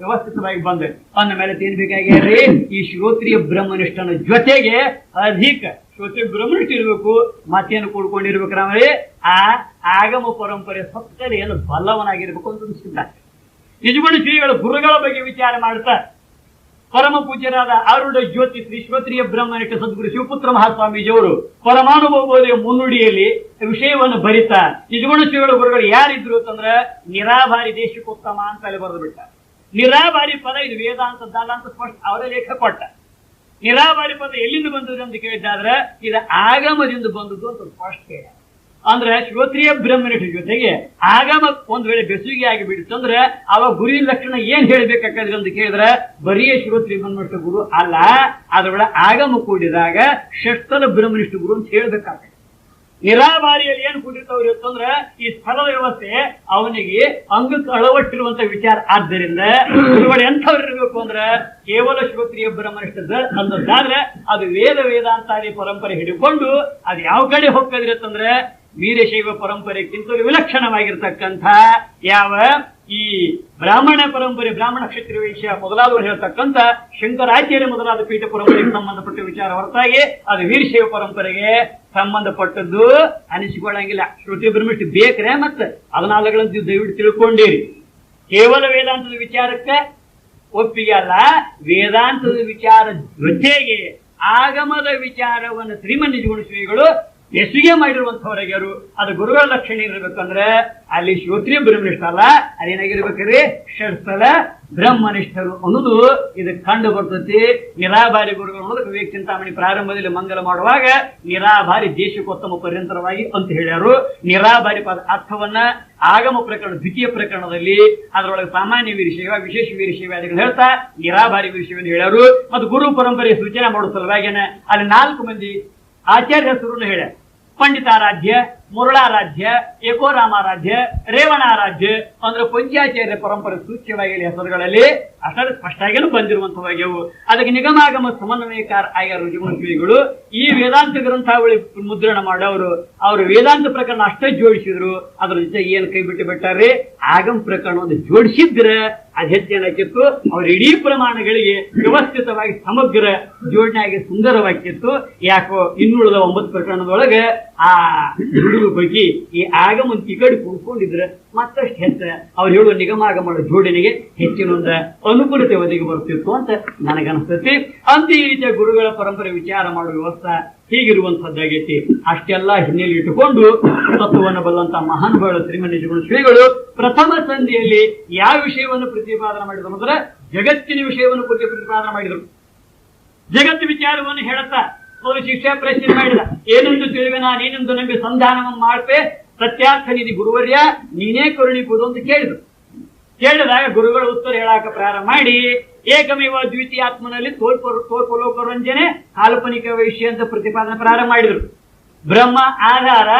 ವ್ಯವಸ್ಥಿತವಾಗಿ ಬಂದ. ಅಂದ ಮೇಲೆ ಏನ್ ಬೇಕಾಗ್ಯಾರಿ? ಈ ಶ್ರೋತ್ರಿಯ ಬ್ರಹ್ಮನಿಷ್ಠನ ಜೊತೆಗೆ ಅಧಿಕ ಶ್ರೋತ್ರಿಯ ಬ್ರಹ್ಮನಿಷ್ಠ ಇರಬೇಕು. ಮತ್ತೇನು ಕೂಡ್ಕೊಂಡಿರ್ಬೇಕ್ರೆ ಆ ಆಗಮ ಪರಂಪರೆ ಸತ್ಕಲೆಯನ್ನು ಬಲ್ಲವನಾಗಿರ್ಬೇಕು ಅಂತ ಸಿದ್ಧಾಕೆ. ನಿಜಗುಣ ಶ್ರೀಗಳು ಗುರುಗಳ ಬಗ್ಗೆ ವಿಚಾರ ಮಾಡ್ತಾ ಪರಮ ಪೂಜ್ಯರಾದ ಆರುಢ ಜ್ಯೋತಿ ಶ್ರೀ ಶ್ರೋತ್ರಿಯ ಬ್ರಹ್ಮನಿಷ್ಠ ಸದ್ಗುರು ಶಿವಪುತ್ರ ಮಹಾಸ್ವಾಮೀಜಿಯವರು ಪರಮಾನುಭವೋದಯ ಮುನ್ನುಡಿಯಲ್ಲಿ ವಿಷಯವನ್ನು ಬರಿತಾ ನಿಜಗುಣ ಶ್ರೀಗಳ ಗುರುಗಳು ಯಾರಿದ್ರು ಅಂತಂದ್ರೆ ನಿರಾಭಾರಿ ದೇಶಕ್ಕೋತ್ತಮ ಅಂತ ಅಲ್ಲಿ ಬರೆದು ಬಿಟ್ಟ. ನಿರಾಭಾರಿ ಪದ ಇದು ವೇದಾಂತದ್ದಲ್ಲ ಅಂತ ಸ್ಪಷ್ಟ ಅವರೇ ಲೇಖ ಕೊಟ್ಟ. ನಿರಾಭಾರಿ ಪದ ಎಲ್ಲಿಂದ ಬಂದದ್ದು ಅಂತ ಕೇಳಿದ್ದಾದ್ರೆ ಇದು ಆಗಮದಿಂದ ಬಂದದ್ದು ಅಂತ ಸ್ಪಷ್ಟ ಹೇಳ. ಅಂದ್ರೆ ಶ್ರೋತ್ರಿಯ ಬ್ರಹ್ಮನಿಷ್ಠ ಜೊತೆಗೆ ಆಗಮ ಒಂದ್ ವೇಳೆ ಬೆಸುಗೆ ಆಗಿ ಬಿಡುತ್ತಂದ್ರೆ ಅವ ಗುರಿ ಲಕ್ಷಣ ಏನ್ ಹೇಳ್ಬೇಕಾಗ್ತದೆ ಅಂತ ಕೇಳಿದ್ರೆ ಬರೀ ಶ್ರೋತ್ರಿಯ ಬ್ರಹ್ಮನಿಷ್ಠ ಗುರು ಅಲ್ಲ, ಅದರೊಳಗೆ ಆಗಮ ಕೂಡಿದಾಗ ಷಷ್ಠಲ ಬ್ರಹ್ಮನಿಷ್ಠ ಗುರು ಅಂತ ಹೇಳ್ಬೇಕಾಗ್ತದೆ. ನಿರಾಭಾರಿಯಲ್ಲಿ ಏನ್ ಕೂಡಿರ್ತಾವ್ರಿ ಅಂತಂದ್ರೆ ಈ ಸ್ಥಳದ ವ್ಯವಸ್ಥೆ ಅವನಿಗೆ ಅಂಗಕ್ಕೆ ಅಳವಟ್ಟಿರುವಂತ ವಿಚಾರ. ಆದ್ದರಿಂದ ಗುರುಗಳು ಎಂಥವ್ರು ಇರಬೇಕು ಅಂದ್ರೆ ಕೇವಲ ಶ್ರೋತ್ರಿಯ ಬ್ರಹ್ಮನಿಷ್ಠ ಅನ್ನೋದಾದ್ರೆ ಅದು ವೇದಾಂತಾದಿ ಪರಂಪರೆ ಹಿಡಿಕೊಂಡು ಅದು ಯಾವ ಕಡೆ ಹೋಗ್ತದ್ರಿ ಅಂತಂದ್ರೆ ವೀರಶೈವ ಪರಂಪರೆಗಿಂತಲೂ ವಿಲಕ್ಷಣವಾಗಿರ್ತಕ್ಕಂಥ ಯಾವ ಈ ಬ್ರಾಹ್ಮಣ ಪರಂಪರೆ, ಬ್ರಾಹ್ಮಣ ಕ್ಷತ್ರಿಯ ವೈಶ್ಯ ಮೊದಲಾದವರು ಹೇಳ್ತಕ್ಕಂಥ ಶಂಕರಾಚಾರ್ಯ ಮೊದಲಾದ ಪೀಠ ಪರಂಪರೆಗೆ ಸಂಬಂಧಪಟ್ಟ ವಿಚಾರ ಹೊರತಾಗಿ ಅದು ವೀರಶೈವ ಪರಂಪರೆಗೆ ಸಂಬಂಧಪಟ್ಟದ್ದು ಅನಿಸಿಕೊಳ್ಳಂಗಿಲ್ಲ. ಶ್ರುತಿ ಬ್ರಹ್ಮಿಷ್ಠ ಬೇಕ್ರೆ ಮತ್ತೆ 14 ದಯವಿಟ್ಟು ತಿಳ್ಕೊಂಡಿರಿ. ಕೇವಲ ವೇದಾಂತದ ವಿಚಾರಕ್ಕೆ ಒಪ್ಪಿಗೆ ಅಲ್ಲ, ವೇದಾಂತದ ವಿಚಾರ ಜೊತೆಗೆ ಆಗಮದ ವಿಚಾರವನ್ನು ಶ್ರೀಮನ್ ನಿಜಗುಣ ಶ್ರೀಗಳು ಎಸುಗೆ ಮಾಡಿರುವಂತವರಾಗ್ಯಾರು. ಅದು ಗುರುಗಳ ಲಕ್ಷಣ ಇರಬೇಕಂದ್ರೆ ಅಲ್ಲಿ ಶ್ರೋತ್ರಿಯ ಬ್ರಹ್ಮನಿಷ್ಠ ಅಲ್ಲ, ಅದೇನಾಗಿರ್ಬೇಕ್ರಿ ಷಡ್ಸ್ಥಲ ಬ್ರಹ್ಮನಿಷ್ಠರು ಅನ್ನೋದು ಇದಕ್ಕೆ ಕಂಡು ಬರ್ತತಿ. ನಿರಾಭಾರಿ ಗುರುಗಳು ಅನ್ನೋದಕ್ಕೆ ವಿವೇಕ ಚಿಂತಾಮಣಿ ಪ್ರಾರಂಭದಲ್ಲಿ ಮಂಗಲ ಮಾಡುವಾಗ ನಿರಾಭಾರಿ ದೇಶಕ್ಕೋತ್ತಮ ಪರ್ಯಂತರವಾಗಿ ಅಂತ ಹೇಳ್ಯಾರು. ನಿರಾಭಾರಿ ಪದ ಅರ್ಥವನ್ನ ಆಗಮ ಪ್ರಕರಣ ದ್ವಿತೀಯ ಪ್ರಕರಣದಲ್ಲಿ ಅದರೊಳಗೆ ಸಾಮಾನ್ಯ ವೀರಶೈವ, ವಿಶೇಷ ವೀರಶೈವಾದಿಗಳು ಹೇಳ್ತಾ ನಿರಾಭಾರಿ ವೀರಶೈವ ಹೇಳ್ಯಾರು. ಮತ್ತು ಗುರು ಪರಂಪರೆ ಸೂಚನೆ ಮಾಡುವ ಸಲುವಾಗಿನ ಅಲ್ಲಿ 4 ಮಂದಿ ಆಚಾರ್ಯ ಹೆಸರನ್ನು ಹೇಳ. ಪಂಡಿತಾರಾಧ್ಯ, ಮುರಳಾರಾಧ್ಯ, ಏಕೋರಾಮಾರಾಧ್ಯ, ರೇವಣಾರಾಧ್ಯ ಅಂದ್ರೆ ಪಂಚಾಚಾರ್ಯ ಪರಂಪರೆ ಸೂಚ್ಯವಾಗಿ ಹೆಸರುಗಳಲ್ಲಿ ಅಷ್ಟೇ ಸ್ಪಷ್ಟಾಗಿಯೂ ಬಂದಿರುವಂತವಾಗ್ಯವು. ಅದಕ್ಕೆ ನಿಗಮಾಗಮ ಸಮನ್ವಯಕಾರ ಆಗ್ಯಾರ ಶ್ರೀಗಳು. ಈ ವೇದಾಂತ ಗ್ರಂಥಾವಳಿ ಮುದ್ರಣ ಮಾಡೋರು ಅವರು ವೇದಾಂತ ಪ್ರಕರಣ ಅಷ್ಟೇ ಜೋಡಿಸಿದ್ರು. ಅದ್ರ ಜೊತೆ ಏನ್ ಕೈ ಬಿಟ್ಟು ಬಿಟ್ಟಾರ್ರಿ ಆಗಮ ಪ್ರಕರಣ ಒಂದು ಜೋಡಿಸಿದ್ರೆ ಅದ್ ಹೆಚ್ಚೇನಾಕಿತ್ತು, ಅವ್ರ ಇಡೀ ಪ್ರಮಾಣಗಳಿಗೆ ವ್ಯವಸ್ಥಿತವಾಗಿ ಸಮಗ್ರ ಜೋಡಣೆ ಆಗಿ ಸುಂದರವಾಗಿತ್ತು. ಯಾಕೋ ಇನ್ನುಳಿದ 9 ಪ್ರಕರಣದೊಳಗೆ ಆ ಹುಡುಗ ಬಗ್ಗೆ ಈ ಆಗಮ ಈ ಕಡೆ ಕೂತ್ಕೊಂಡಿದ್ರೆ ಮತ್ತಷ್ಟು ಹೆಚ್ಚ ಅವ್ರು ಹೇಳುವ ನಿಗಮಾಗಮಗಳ ಜೋಡಣೆಗೆ ಹೆಚ್ಚಿನ ಒಂದು ಅನುಕೂಲತೆ ಒದಗಿ ಬರ್ತಿತ್ತು ಅಂತ ನನಗನ್ಸ್ತತಿ. ಅಂತ ಈ ರೀತಿಯ ಗುರುಗಳ ಪರಂಪರೆ ವಿಚಾರ ಮಾಡುವ ವ್ಯವಸ್ಥೆ ಹೀಗಿರುವಂತದ್ದಾಗೈತಿ. ಅಷ್ಟೆಲ್ಲ ಹಿನ್ನೆಲೆ ಇಟ್ಟುಕೊಂಡು ತತ್ವವನ್ನು ಬಲ್ಲಂತ ಮಹಾನುಭಾವ ಶ್ರೀಮನ್ ನಿಜಗುಣ ಶ್ರೀಗಳು ಪ್ರಥಮ ಸಂಧಿಯಲ್ಲಿ ಯಾವ ವಿಷಯವನ್ನು ಪ್ರತಿಪಾದನೆ ಮಾಡಿದ್ರು ಅಂದ್ರೆ ಜಗತ್ತಿನ ವಿಷಯವನ್ನು ಕುರಿತು ಪ್ರತಿಪಾದನೆ ಮಾಡಿದರು. ಜಗತ್ತು ವಿಚಾರವನ್ನು ಹೇಳುತ್ತಾ ಅವರು ಶಿಷ್ಯ ಪ್ರಶ್ನೆ ಮಾಡಿದ, ಏನೆಂದು ತಿಳಿವೆನಾ ನೀನೆಂದು ನಂಬಿ ಸಂಧಾನವನ್ನು ಮಾಡ್ಪೆ, ಸತ್ಯಾರ್ಥ ನಿಧಿ ಗುರುವರ್ಯ ನೀನೇ ಕರುಣಿಸುವುದು ಅಂತ ಕೇಳಿದ್ರು. ಕೇಳಿದಾಗ ಗುರುಗಳು ಉತ್ತರ ಹೇಳಾಕ ಪ್ರಾರಂಭ ಮಾಡಿ, ಏಕಮೇವ ದ್ವಿತೀಯಾತ್ಮನಲ್ಲಿ ತೋರ್ಪಲೋಕರಂಜನೆ ಕಾಲ್ಪನಿಕ ವಿಷಯ ಅಂತ ಪ್ರತಿಪಾದನೆ ಪ್ರಾರಂಭ ಮಾಡಿದ್ರು. ಬ್ರಹ್ಮ ಆಧಾರ,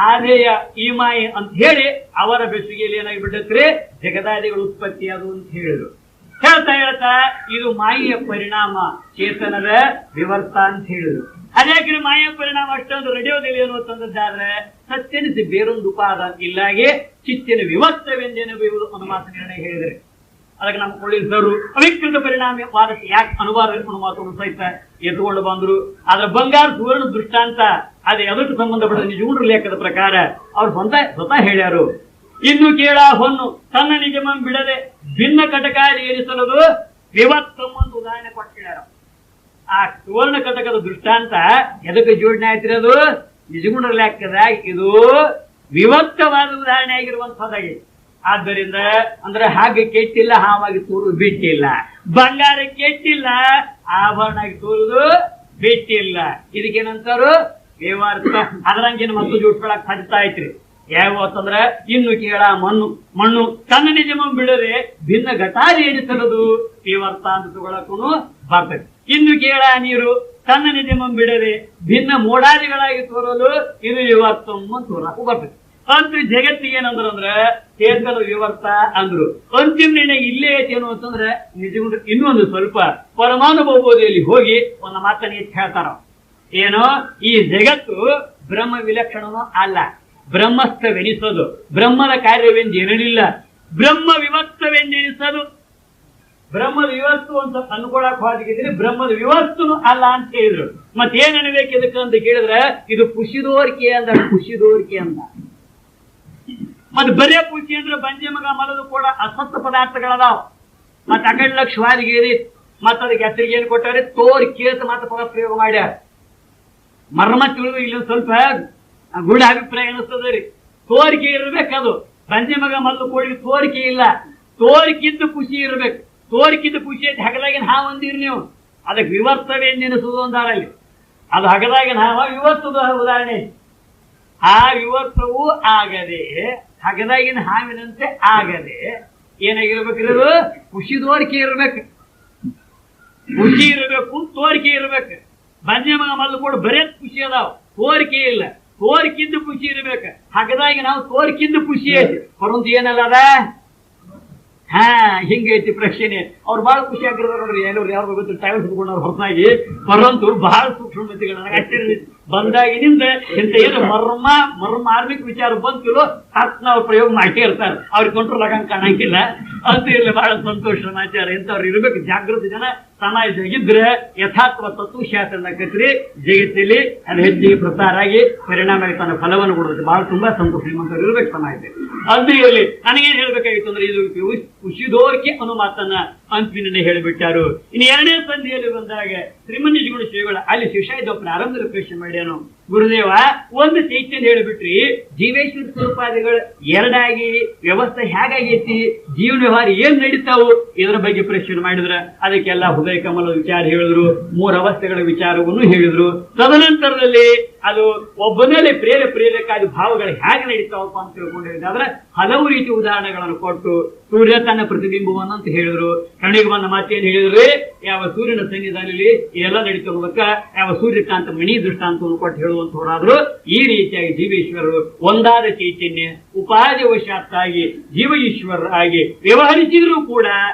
ಆಧೇಯ ಈ ಮಾಯಿ ಅಂತ ಹೇಳಿ ಅವರ ಬೆಸುಗೆಯಲ್ಲಿ ಏನಾಗಿಬಿಟ್ಟತ್ರಿ, ಜಗದಾದಿಗಳು ಉತ್ಪತ್ತಿ ಅದು ಅಂತ ಹೇಳಿದ್ರು. ಹೇಳ್ತಾ ಇದು ಮಾಯಿಯ ಪರಿಣಾಮ, ಚೇತನದ ವಿವರ್ತ ಅಂತ ಹೇಳಿದ್ರು. ಅದ್ಯಾಕ್ರೆ ಮಾಯ ಪರಿಣಾಮ ಅಷ್ಟೊಂದು ರೆಡಿಯೋದಿಲ್ಲ ಏನು ಅಂತಂದಾದ್ರೆ, ಸತ್ಯನಿಸಿ ಬೇರೊಂದು ಉಪಾದಾನ ಇಲ್ಲಾಗೆ ಚಿತ್ತಿನ ವಿವರ್ತವೆಂದೇನೆಂಬುದು ಅನುಮಾತ ನಿರ್ಣಯ ಹೇಳಿದರೆ, ಅದಕ್ಕೆ ನಮ್ಮ ಕೊಳ್ಳಿಸರು ಅವಿಕೃತ ಪರಿಣಾಮವಾದಕ್ಕೆ ಯಾಕೆ ಅನುವಾದ ಅನುಮಾತವನ್ನು ಸಹಿತ ಎತ್ಕೊಂಡು ಬಂದ್ರು. ಆದ್ರೆ ಬಂಗಾರ ಸುವರ್ಣ ದೃಷ್ಟಾಂತ ಅದು ಎದಕ್ಕೆ ಸಂಬಂಧಪಟ್ಟ ನಿಜಗುಂಡ್ರ ಲೇಖದ ಪ್ರಕಾರ ಅವ್ರು ಸ್ವತಃ ಹೇಳ್ಯಾರು. ಇನ್ನು ಕೇಳ ಹೊನ್ನು ತನ್ನ ನಿಜಮಂ ಬಿಡದೆ ಭಿನ್ನ ಕಟಕಾಲಿ ಏರಿಸಲದು ವಿವತ್ತಮ್ಮ ಅಂತ ಉದಾಹರಣೆ ಕೊಟ್ಟು ಹೇಳ್ಯಾರ. ಆ ಸುವರ್ಣ ಕಟಕದ ದೃಷ್ಟಾಂತ ಎದಕ್ಕೆ ಜೋಡಣೆ ಆಯ್ತಿರೋದು, ನಿಜಗುಂಡ್ರ ಲೆಕ್ಕದಾಗ ಇದು ವಿವತ್ತವಾದ ಉದಾಹರಣೆ ಆಗಿರುವಂತಹದ್ದಾಗಿ. ಆದ್ದರಿಂದ ಅಂದ್ರೆ ಹಾಗೆ ಕೆಟ್ಟಿಲ್ಲ, ಹಾವಾಗಿ ತೋರುದು ಬಿಟ್ಟಿಲ್ಲ. ಬಂಗಾರ ಕೆಟ್ಟಿಲ್ಲ, ಆಭರಣ ಆಗಿ ತೋರುದು ಬಿಟ್ಟಿಲ್ಲ. ಇದಕ್ಕೇನಂತಾರು ವ್ಯವಹಾರ. ಅದರಂಗಿನ ಮತ್ತು ಜೋಡ್ಕೊಳಕ್ ಸಾಧ್ಯ ಐತ್ರಿ. ಯಾವ ಅಂತಂದ್ರ ಇನ್ನು ಕೇಳ ಮಣ್ಣು ತನ್ನ ನಿಜಮ ಬಿಡದೆ ಭಿನ್ನ ಘಟಾರಿ ಎಣಿಸಲದು ವಿವರ್ತ ಅಂತ ತಗೊಳಕ್ಕೂ ಬರ್ತದೆ. ಇನ್ನು ಕೇಳ ನೀರು ತನ್ನ ನಿಜಮ ಬಿಡದೆ ಭಿನ್ನ ಮೋಡಾದಿಗಳಾಗಿ ತೋರಲು ಇದು ವಿವರ್ತಮ್ಮ ತೋರಕ್ಕೂ ಬರ್ತದೆ. ಅಂತೂ ಜಗತ್ತಿಗೆ ಏನಂದ್ರ ಚೇತನ ವಿವರ್ತ ಅಂದ್ರು. ಅಂತಿಮ ನಿರ್ಣಯ ಇಲ್ಲೇ ಐತೇನು ಅಂತಂದ್ರೆ ನಿಜಗುಂಡ್ರ ಇನ್ನೂ ಒಂದು ಸ್ವಲ್ಪ ಪರಮಾನುಭವದಲ್ಲಿ ಹೋಗಿ ಒಂದು ಮಾತನ್ನ ಎತ್ತಿ ಹೇಳ್ತಾರ. ಏನೋ ಈ ಜಗತ್ತು ಬ್ರಹ್ಮ ವಿಲಕ್ಷಣನೂ ಅಲ್ಲ, ಬ್ರಹ್ಮಸ್ಥವೆನಿಸೋದು. ಬ್ರಹ್ಮದ ಕಾರ್ಯವೆಂದು ಏನಿಲ್ಲ, ಬ್ರಹ್ಮ ವಿವಸ್ತವೆಂದೆನಿಸೋದು. ಬ್ರಹ್ಮದ ವಿವಸ್ತು ಅಂತ ಅನ್ಕೊಳಕ್ ಹೋಗಿದ್ರೆ ಬ್ರಹ್ಮದ ವಿವಸ್ತುನು ಅಲ್ಲ ಅಂತ ಹೇಳಿದ್ರು. ಮತ್ತೇನ್ ಅನ್ಬೇಕು ಇದಕ್ಕೆ ಅಂತ ಕೇಳಿದ್ರೆ ಇದು ಕುಶಿದೋರಿಕೆ ಅಂದ, ಕುಶಿದೋರಿಕೆ ಅಂದ. ಮತ್ ಬರೇ ಪುಷಿ ಅಂದ್ರೆ ಬಂಜೆ ಮಗ ಮಲದು ಕೂಡ ಅಸತ್ತ ಪದಾರ್ಥಗಳದಾವ. ಮತ್ ಅಕಡ್ ಲಕ್ಷವಾದಿಗೇರಿ ಮತ್ ಅದಕ್ಕೆ ಹೆಸರಿಗೆ ಏನ್ ಕೊಟ್ಟಾರೆ, ತೋರಿಕೆ ಅಂತ ಮಾತ್ರ ಪದ ಪ್ರಯೋಗ ಮಾಡ್ಯಾರ. ಮರ್ಮ ತಿಳಿದು ಇಲ್ಲೊಂದ್ ಸ್ವಲ್ಪ ಗುಡ ಅಭಿಪ್ರಾಯ ಅನಿಸ್ತದ ರೀ. ತೋರಿಕೆ ಇರ್ಬೇಕದು. ಬಂಜೆ ಮಗ ಮಲ್ಲು ಕೋಳಿಗೆ ತೋರಿಕೆ ಇಲ್ಲ, ತೋರಿಕಿದ್ದು ಖುಷಿ ಇರ್ಬೇಕು. ತೋರಿಕಿದ್ದು ಖುಷಿ ಐತಿ ಹಗಲಾಗಿನ ಹಾವು ಅಂದಿರಿ ನೀವು, ಅದಕ್ಕೆ ವಿವರ್ತವೇ ನೆನೆಸುವುದು ಅಂದಾರಲ್ಲಿ. ಅದು ಹಗಲಾಗಿನ ಹಾವ ವಿವರ್ತದ ಉದಾಹರಣೆ. ಆ ವಿವರ್ತವು ಆಗದೆ ಹಗದಾಗಿನ ಹಾವಿನಂತೆ ಆಗದೆ ಏನಾಗಿರ್ಬೇಕಿರೋದು, ಖುಷಿ ತೋರಿಕೆ ಇರ್ಬೇಕು. ಖುಷಿ ಇರಬೇಕು, ತೋರಿಕೆ ಇರ್ಬೇಕು. ಬಂಜೆ ಮಗ ಮಲ್ಲು ಕೂಡ ಬರೇ ಖುಷಿ ಅದಾವ, ತೋರಿಕೆ ಇಲ್ಲ. ತೋರಿಕಿದ್ದು ಖುಷಿ ಇರ್ಬೇಕು. ಹಾಗದಾಗಿ ನಾವು ತೋರಿಕಿದ್ದು ಖುಷಿ ಐತಿ, ಪರಂತು ಏನಲ್ಲ ಅದ. ಹಿಂಗೈತಿ ಪ್ರಶ್ನೆ. ಅವ್ರು ಬಹಳ ಖುಷಿ ಆಗಿರ್ತಾರ ನೋಡ್ರಿ. ಎಲ್ಲರೂ ಯಾರು ಗೊತ್ತು ಟೈಮ್ ಹಿಡ್ಕೊಂಡವ್ರು ಹೊರತಾಗಿ ಪರಂತು ಬಹಳ ಸೂಕ್ಷ್ಮತೆಗಳು ನನಗೆ ಅಷ್ಟೇ ಬಂದಾಗಿನಿಂದ ಇಂತ ಏನು ಮಾರ್ಮಿಕ ವಿಚಾರ ಬಂತಿಲ್ಲೋ ಅದ್ನ ಅವ್ರು ಪ್ರಯೋಗ ಮಾಡಿ ಇರ್ತಾರೆ. ಅವ್ರಿಗೆ ಕಂಟ್ರೋಲ್ ಆಗಂಗ್ ಕಾಣಂಗಿಲ್ಲ ಅಂತ ಇಲ್ಲ. ಬಹಳ ಸಂತೋಷ ಸಮಾಚಾರ. ಇಂಥವ್ರು ಇರ್ಬೇಕು. ಜಾಗೃತಿ ಜನ ಸಮಾಜದಾಗಿದ್ರೆ ಯಥಾತ್ವ ತತ್ವಶಾಸ್ತ್ರ ಕತ್ರಿ ಜಗತ್ತಲ್ಲಿ ಅದು ಹೆಚ್ಚಿಗೆ ಪ್ರಸಾರ ಆಗಿ ಪರಿಣಾಮ ತನ್ನ ಫಲವನ್ನು ಕೊಡುತ್ತೆ. ಬಹಳ ತುಂಬಾ ಸಂತೋಷ ನಿಮ್ಮಂತವ್ರು ಇರ್ಬೇಕು ಸಮಾಜದಲ್ಲಿ. ಅದು ಇರಲಿ. ನನಗೇನ್ ಹೇಳ್ಬೇಕಾಗಿತ್ತು ಅಂದ್ರೆ ಇದು ಖುಷಿದೋರ್ಕೆ ಅನ್ನೋ ಮಾತನ್ನ ಅಂತಿನ ಹೇಳಿಬಿಟ್ಟಾರು. ಇನ್ನು ಎರಡನೇ ಸಂಧಿಯಲ್ಲಿ ಬಂದಾಗ ಶ್ರೀಮನ್ನಿಜಗುಣ ಶ್ರೀಗಳ ಅಲ್ಲಿ ಶಿಷ್ಯ ಇದ್ದ ಪ್ರಾರಂಭದಲ್ಲಿ ಪ್ರಶ್ನೆ ಮಾಡ್ಯಾನು, ಗುರುದೇವ ಒಂದು ಚೈತನ್ಯ ಹೇಳಿಬಿಟ್ರಿ, ಜೀವೇಶ್ವರ ಸ್ವರೂಪಾದಿಗಳು ಎರಡಾಗಿ ವ್ಯವಸ್ಥೆ ಹೇಗಾಗೈತಿ, ಜೀವನ ವ್ಯವಹಾರ ಏನ್ ನಡೀತಾವು ಇದರ ಬಗ್ಗೆ ಪ್ರಶ್ನೆ ಮಾಡಿದ್ರ ಅದಕ್ಕೆಲ್ಲ ಹೃದಯ ಕಮಲದ ವಿಚಾರ ಹೇಳಿದ್ರು, 3 ಅವಸ್ಥೆಗಳ ವಿಚಾರವನ್ನು ಹೇಳಿದ್ರು. ತದನಂತರದಲ್ಲಿ ಅದು ಒಬ್ಬನಲ್ಲಿ ಪ್ರೇರಕಾದಿ ಭಾವಗಳು ಹೇಗೆ ನಡೀತಾವಪ್ಪ ಅಂತ ತಿಳ್ಕೊಂಡು ಹೇಳಿದ್ರೆ ಹಲವು ರೀತಿ ಉದಾಹರಣೆಗಳನ್ನು ಕೊಟ್ಟು ಸೂರ್ಯ ತನ್ನ ಪ್ರತಿಬಿಂಬವನ್ನು ಅಂತ ಹೇಳಿದ್ರು. ಕಣ್ಣಿಗೆ ಬಂದ ಮಾತೇನು ಹೇಳಿದ್ರೆ ಯಾವ ಸೂರ್ಯನ ಸನ್ನಿಧಾನದಲ್ಲಿ ಎಲ್ಲ ನಡೀತಿರುವುದಕ್ಕ ಯಾವ ಸೂರ್ಯಕಾಂತ ಮಣಿ ದೃಷ್ಟಾಂತವನ್ನು ಕೊಟ್ಟು ಹೇಳುವಂತ ಹೋರಾದ್ರು. ಈ ರೀತಿಯಾಗಿ ಜೀವೇಶ್ವರರು ಒಂದಾದ ಚೈತನ್ಯ ಉಪಾಧಿವಶಾತ್ತಾಗಿ ಜೀವ ಈಶ್ವರರಾಗಿ ವ್ಯವಹರಿಸಿದ್ರು ಕೂಡ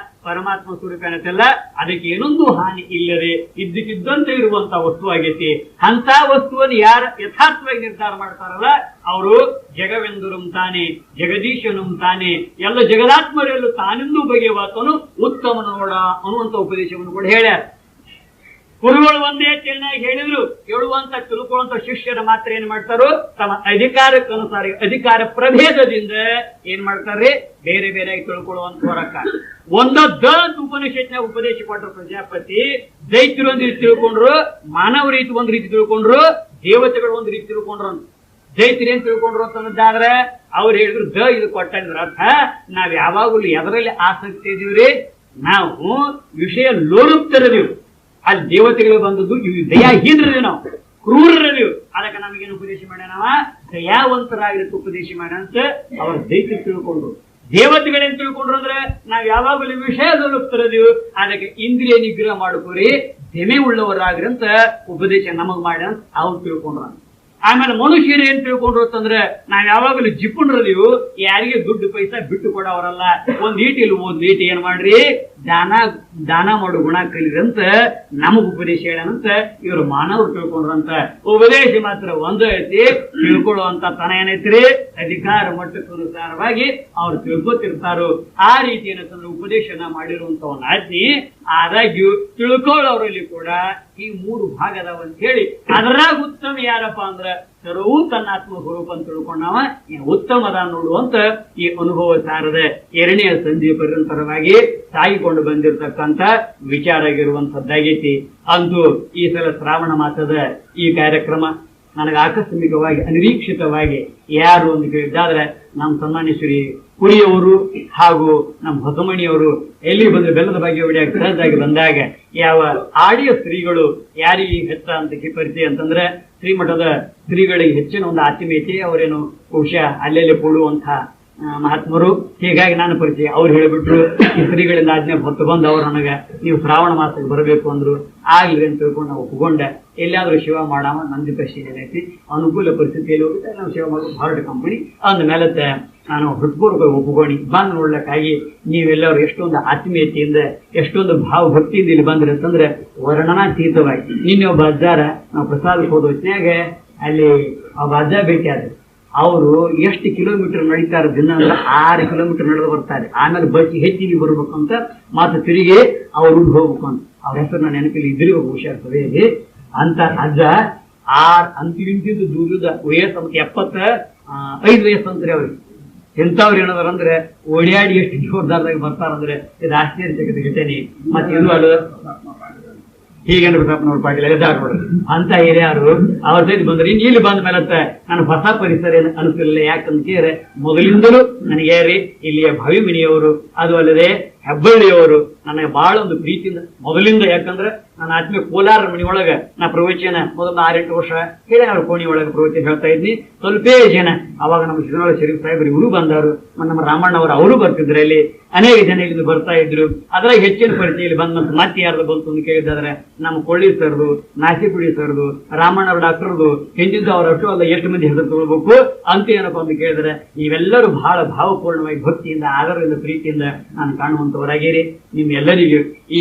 ಪರಮಾತ್ಮ ಸ್ವರೂಪ ಏನತ್ತಲ್ಲ ಅದಕ್ಕೆ ಏನೊಂದು ಹಾನಿ ಇಲ್ಲದೆ ಇದ್ದಕ್ಕಿದ್ದಂತೆ ಇರುವಂತಹ ವಸ್ತು ಆಗೈತಿ. ಅಂತ ವಸ್ತುವನ್ನು ಯಾರು ಯಥಾರ್ಥವಾಗಿ ನಿರ್ಧಾರ ಮಾಡ್ತಾರಲ್ಲ ಅವರು ಜಗವೆಂದುರಂ ತಾನೆ, ಜಗದೀಶನಂ ತಾನೆ, ಎಲ್ಲ ಜಗದಾತ್ಮರೆಲ್ಲೂ ತಾನೆಂದು ಬಗೆವಾತನು ಉತ್ತಮ ನೋಡ ಅನ್ನುವಂತ ಉಪದೇಶವನ್ನು ಕೂಡ ಹೇಳ್ಯಾರ. ಗುರುಗಳು ಒಂದೇ ಚೆನ್ನಾಗಿ ಹೇಳಿದ್ರು. ಹೇಳುವಂತ ತಿಳ್ಕೊಳ್ಳುವಂತ ಶಿಷ್ಯರ ಮಾತ್ರ ಏನ್ ಮಾಡ್ತಾರೋ ತಮ್ಮ ಅಧಿಕಾರಕ್ಕನುಸಾರ ಅಧಿಕಾರ ಪ್ರಭೇದದಿಂದ ಏನ್ ಮಾಡ್ತಾರೆ ಬೇರೆ ಬೇರೆ ತಿಳ್ಕೊಳ್ಳುವಂತ ಹೊರಕ ಒಂದೊಂದ ಉಪನಿಷತ್ನ ಉಪದೇಶ ಕೊಟ್ಟರು ಪ್ರಜಾಪತಿ. ದೈತ್ಯರು ಒಂದ್ ರೀತಿ ತಿಳ್ಕೊಂಡ್ರು, ಮಾನವ ರೀತಿ ಒಂದ್ ರೀತಿ ತಿಳ್ಕೊಂಡ್ರು, ದೇವತೆಗಳು ಒಂದ್ ರೀತಿ ತಿಳ್ಕೊಂಡ್ರು. ದೈತ್ಯರು ಏನ್ ತಿಳ್ಕೊಂಡ್ರು ಅಂತಂದಾದ್ರೆ ಅವ್ರು ಹೇಳಿದ್ರು ಇದು ಕೊಟ್ಟಿದ್ರ ಅರ್ಥ ನಾವ್ ಯಾವಾಗಲೂ ಎದರಲ್ಲಿ ಆಸಕ್ತಿ ಇದೀವ್ರಿ, ನಾವು ವಿಷಯ ಲೋಲುಪ್ತಿರದೀವು, ಅಲ್ಲಿ ದೇವತೆಗಳು ಬಂದದ್ದು ಇವು ದಯಾಹೀನರದೀವಿ, ನಾವು ಕ್ರೂರರದೀವು. ಅದಕ್ಕೆ ನಮಗೇನು ಉಪದೇಶ ಮಾಡ್ಯಾನವ? ದಯಾವಂತರಾಗಿರಕ್ಕೆ ಉಪದೇಶ ಮಾಡ್ಯಾನಂತ ಅವ್ರ ದೈತ್ಯ ತಿಳ್ಕೊಂಡ್ರು. ದೇವತೆಗಳೇನ್ ತಿಳ್ಕೊಂಡ್ರು ಅಂದ್ರೆ ನಾವ್ ಯಾವಾಗಲೂ ವಿಷಯ ಲೋಲುಪ್ತಿರದೀವು, ಅದಕ್ಕೆ ಇಂದ್ರಿಯ ನಿಗ್ರಹ ಮಾಡ್ಕೋರಿ, ದಮೆ ಉಳ್ಳವರಾಗ್ರಂತ ಉಪದೇಶ ನಮಗ್ ಮಾಡ್ಯಾನ ಅವ್ರು ತಿಳ್ಕೊಂಡ್ರ. ಆಮೇಲೆ ಮನುಷ್ಯರು ಏನ್ ತಿಳ್ಕೊಂಡ್ರು ಅಂತಂದ್ರೆ ನಾವ್ ಯಾವಾಗಲೂ ಜಿಪ್ಪುಂಡ್ರದೀವು, ಯಾರಿಗೆ ದುಡ್ಡು ಪೈಸಾ ಬಿಟ್ಟು ಕೊಡೋವರಲ್ಲ, ಒಂದ್ ಈಟಿಲ್ ಒಂದ್ ಈಟಿ ಏನ್ ಮಾಡ್ರಿ ದಾನ ಮಾಡೋ ಗುಣ ಕಲಿದಂತ ನಮಗ್ ಉಪದೇಶ ಹೇಳಂತ ಇವ್ರು ಮಾನವರು ತಿಳ್ಕೊಂಡ್ರಂತ. ಉಪದೇಶ ಮಾತ್ರ ಒಂದು ಐತಿ, ತಿಳ್ಕೊಳ್ಳುವಂತ ತನ ಏನೈತ್ರಿ ಅಧಿಕಾರ ಮಟ್ಟಕ್ಕನುಸಾರವಾಗಿ ಅವ್ರು ತಿಳ್ಕೊತಿರ್ತಾರೋ ಆ ರೀತಿ ಏನಂತಂದ್ರೆ ಉಪದೇಶನ ಮಾಡಿರುವಂತವನ್ನ ಆಜ್ಞೆ. ಆದಾಗ್ಯೂ ತಿಳ್ಕೊಳ್ಳೋರಲ್ಲಿ ಕೂಡ ಈ 3 ಭಾಗ ಅದಾವ ಅಂತ ಹೇಳಿ ಅದರಾಗ ಉತ್ತಮ ಯಾರಪ್ಪ ಅಂದ್ರ ಸರ್ವೂ ತನ್ನ ಆತ್ಮ ಸ್ವರೂಪ ಅಂತ ತಿಳ್ಕೊಂಡವ ಉತ್ತಮದ ನೋಡುವಂತ ಈ ಅನುಭವ ಸಾರದ 2ನೇ ಸಂಜೆ ಪರ್ಯಂತರವಾಗಿ ಸಾಗಿಕೊಂಡು ಬಂದಿರತಕ್ಕಂತ ವಿಚಾರ ಆಗಿರುವಂತದ್ದಾಗೈತಿ. ಅಂತೂ ಈ ಸಲ ಶ್ರಾವಣ ಮಾಸದ ಈ ಕಾರ್ಯಕ್ರಮ ನನಗೆ ಆಕಸ್ಮಿಕವಾಗಿ ಅನಿರೀಕ್ಷಿತವಾಗಿ ಯಾರು ಅಂತ ಕೇಳಿದ್ದಾದ್ರೆ ನಮ್ಮ ಸನ್ಮಾನ್ಯ ಶ್ರೀ ಕುರಿಯವರು ಹಾಗೂ ನಮ್ಮ ಹೊಸಮಣಿಯವರು ಎಲ್ಲಿ ಬಂದ್ರೆ ಬೆಲ್ಲದ ಭಾಗ್ಯ ಹೊಡಿಯಾಗಿ ಸಹಜಾಗಿ ಬಂದಾಗ ಯಾವ ಆಡಿಯ ಸ್ತ್ರೀಗಳು ಯಾರಿಗೆ ಹೆಚ್ಚ ಅಂತ ಪರಿಚಯ ಅಂತಂದ್ರೆ ಶ್ರೀಮಠದ ಸ್ತ್ರೀಗಳಿಗೆ ಹೆಚ್ಚಿನ ಒಂದು ಆತ್ಮೀಯತೆ, ಅವರೇನು ಬಹುಶಃ ಅಲ್ಲೆಲ್ಲಿ ಕೊಡುವಂತಹ ಮಹಾತ್ಮರು. ಹೀಗಾಗಿ ನಾನು ಪರಿಚಯ ಅವ್ರು ಹೇಳಿಬಿಟ್ರು, ಈ ಸ್ತ್ರೀಗಳಿಂದ ಆಜ್ಞೆ ಹೊತ್ತು ಬಂದು ಅವ್ರು ನನಗೆ ನೀವು ಶ್ರಾವಣ ಮಾಸಕ್ಕೆ ಬರಬೇಕು ಅಂದ್ರು. ಆಗ್ಲಿ ಅಂತ ತಿಳ್ಕೊಂಡು ನಾವು ಒಪ್ಕೊಂಡೆ. ಎಲ್ಲಾದ್ರೂ ಸೇವಾ ಮಾಡಾಮ ನಂದು ಪರಿಸ್ಥಿತಿ ಏನೈತಿ, ಅನುಕೂಲ ಪರಿಸ್ಥಿತಿಯಲ್ಲಿ ಹೋಗುತ್ತೆ ನಾವು ಸೇವಾ ಮಾಡೋದು ಭಾರತ ಕಂಪನಿ ಅಂದ ಮೇಲೆ ನಾನು ಹೃತ್ಪೂರ್ವಕ ಒಪ್ಪಿಕೊಂಡು ಬಂದು ನೋಡ್ಲಿಕ್ಕಾಗಿ ನೀವೆಲ್ಲರೂ ಎಷ್ಟೊಂದು ಆತ್ಮೀಯತೆಯಿಂದ ಎಷ್ಟೊಂದು ಭಾವಭಕ್ತಿಯಿಂದ ಇಲ್ಲಿ ಬಂದ್ರಿ ಅಂತಂದ್ರೆ ವರ್ಣನಾತೀತವಾಗಿ. ನಿನ್ನೆ ಒಬ್ಬ ಅಜ್ಜಾರ ನಾವು ಪ್ರಸಾದಕ್ಕೆ ಹೋದ ಹೊತ್ತಿನಾಗ ಅಲ್ಲಿ ಒಬ್ಬ ಅಜ್ಜ ಭೇಟಿ ಆದ್ರು. ಅವರು ಎಷ್ಟು ಕಿಲೋಮೀಟರ್ ನಡೀತಾರೆ ದಿನ ಅಂದ್ರೆ 6 ಕಿಲೋಮೀಟರ್ ನಡೆದು ಬರ್ತಾರೆ. ಆಮೇಲೆ ಬಸ್ ಹೆಚ್ಚಿಗೆ ಬರ್ಬೇಕು ಅಂತ ಮತ್ತೆ ತಿರುಗಿ ಅವ್ರು ಹೋಗ್ಬೇಕು ಅಂತ. ಅವ್ರ ಹೆಸರು ನಾನು ನೆನಪಿಲ್ಲಿ ಇದ್ರಿ ಹುಷಾರ್ ಸಭೆಯಲ್ಲಿ ಅಂತ ಅಜ್ಜ ಅಂತಿಂತಿದ್ದು ದೂರದ ವಯಸ್ಸು 75 ವಯಸ್ಸು ಅಂತಾರೆ ಅವ್ರಿಗೆ. ಎಂಥವ್ರು ಏನದಾರಂದ್ರೆ ಓಡಾಡಿ ಎಷ್ಟು ಜೋರ್ದಾರದಾಗ ಬರ್ತಾರಂದ್ರೆ ಇದು ಆಶ್ಚರ್ಯಚಕಿತ ಘಟನೆ. ಮತ್ತೆ ಇದು ಅಲ್ಲ ಹೀಗೇನು ಪ್ರತಾಪನವ್ರ ಪಾಟೀಲ್ ಎಳೆದಾಡ್ಬಿಡ್ರಿ ಅಂತ ಹಿರಿಯರು ಅವ್ರ ಜೊತೆ ಬಂದ್ರೆ ಇಲ್ಲಿ ಬಂದ ಮೇಲೆ ನಾನು ಹೊಸ ಪರಿಸರ ಏನು ಅನಿಸಲಿಲ್ಲ. ಯಾಕಂತ ಕೇಳಿದ್ರೆ ಮೊದಲಿಂದಲೂ ನನಗೆ ಇಲ್ಲಿಯ ಭವಿಮಿನಿಯವರು ಅದು ಅಲ್ಲದೆ ಹೆಬ್ಬಳ್ಳಿಯವರು ನನಗೆ ಬಹಳ ಒಂದು ಪ್ರೀತಿಯಿಂದ ಮೊದಲಿಂದ. ಯಾಕಂದ್ರೆ ನನ್ನ ಆತ್ಮೀಯ ಕೋಲಾರ ಮನೆಯೊಳಗ ನಾ ಪ್ರವಚನ ಮೊದಲು 6-8 ವರ್ಷ ಹೇಳಿ ಅವ್ರ ಕೋಣಿ ಒಳಗೆ ಪ್ರವಚನ ಹೇಳ್ತಾ ಇದ್ನಿ. ಸ್ವಲ್ಪೇ ಜನ ಅವಾಗ ನಮ್ಮ ಸಿದ್ದರಾಮ ಶರೀಫ್ ಸಾಹೇಬರು ಇವರು ಬಂದವರು, ನಮ್ಮ ರಾಮಣ್ಣವರು ಅವರು ಬರ್ತಿದ್ರು. ಅಲ್ಲಿ ಅನೇಕ ಜನ ಇಲ್ಲಿಂದ ಬರ್ತಾ ಇದ್ರು. ಅದ್ರಾಗ ಹೆಚ್ಚಿನ ಪರಿಚಯ ಇಲ್ಲಿ ಬಂದ ಮತ್ತೆ ಯಾರ್ದು ಬಂತು ಅಂತ ಕೇಳಿದಾದ್ರೆ ನಮ್ಮ ಕೊಳ್ಳಿ ಸರ್ದು, ನಾಸಿಪುಡಿ ಸರ್ದು, ರಾಮಣ್ಣವ್ರ ಡಾಕ್ಟರ್ದು, ಹಿಂದಿದ್ದು ಅವ್ರ ಅಷ್ಟು ಅಲ್ಲ ಎಷ್ಟು ಮಂದಿ ಹೆಸರು ತಗೊಳ್ಬೇಕು ಅಂತ ಏನಪ್ಪಾ ಅಂತ ಕೇಳಿದ್ರೆ ನೀವೆಲ್ಲರೂ ಬಹಳ ಭಾವಪೂರ್ಣವಾಗಿ ಭಕ್ತಿಯಿಂದ ಆದರದಿಂದ ಪ್ರೀತಿಯಿಂದ ನಾನು ಕಾಣುವಂತವರಾಗಿರಿ. ನಿಮ್ಮೆಲ್ಲರಿಗೂ ಈ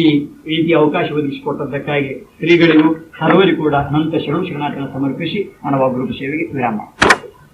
ರೀತಿಯ ಅವಕಾಶ ಒದಗಿಸಿಕೊಟ್ಟದ್ದಕ್ಕಾಗಿ ಶ್ರೀಗಳಿಗೂ ಸರ್ವರಿಗೂ ಕೂಡ ಅನಂತ ಶರಣು ಶರಣಾರ್ಥನ ಸಮರ್ಪಿಸಿ ನನ್ನ ಒಬ್ಬರು ಸೇವೆಗೆ ವಿರಾಮ.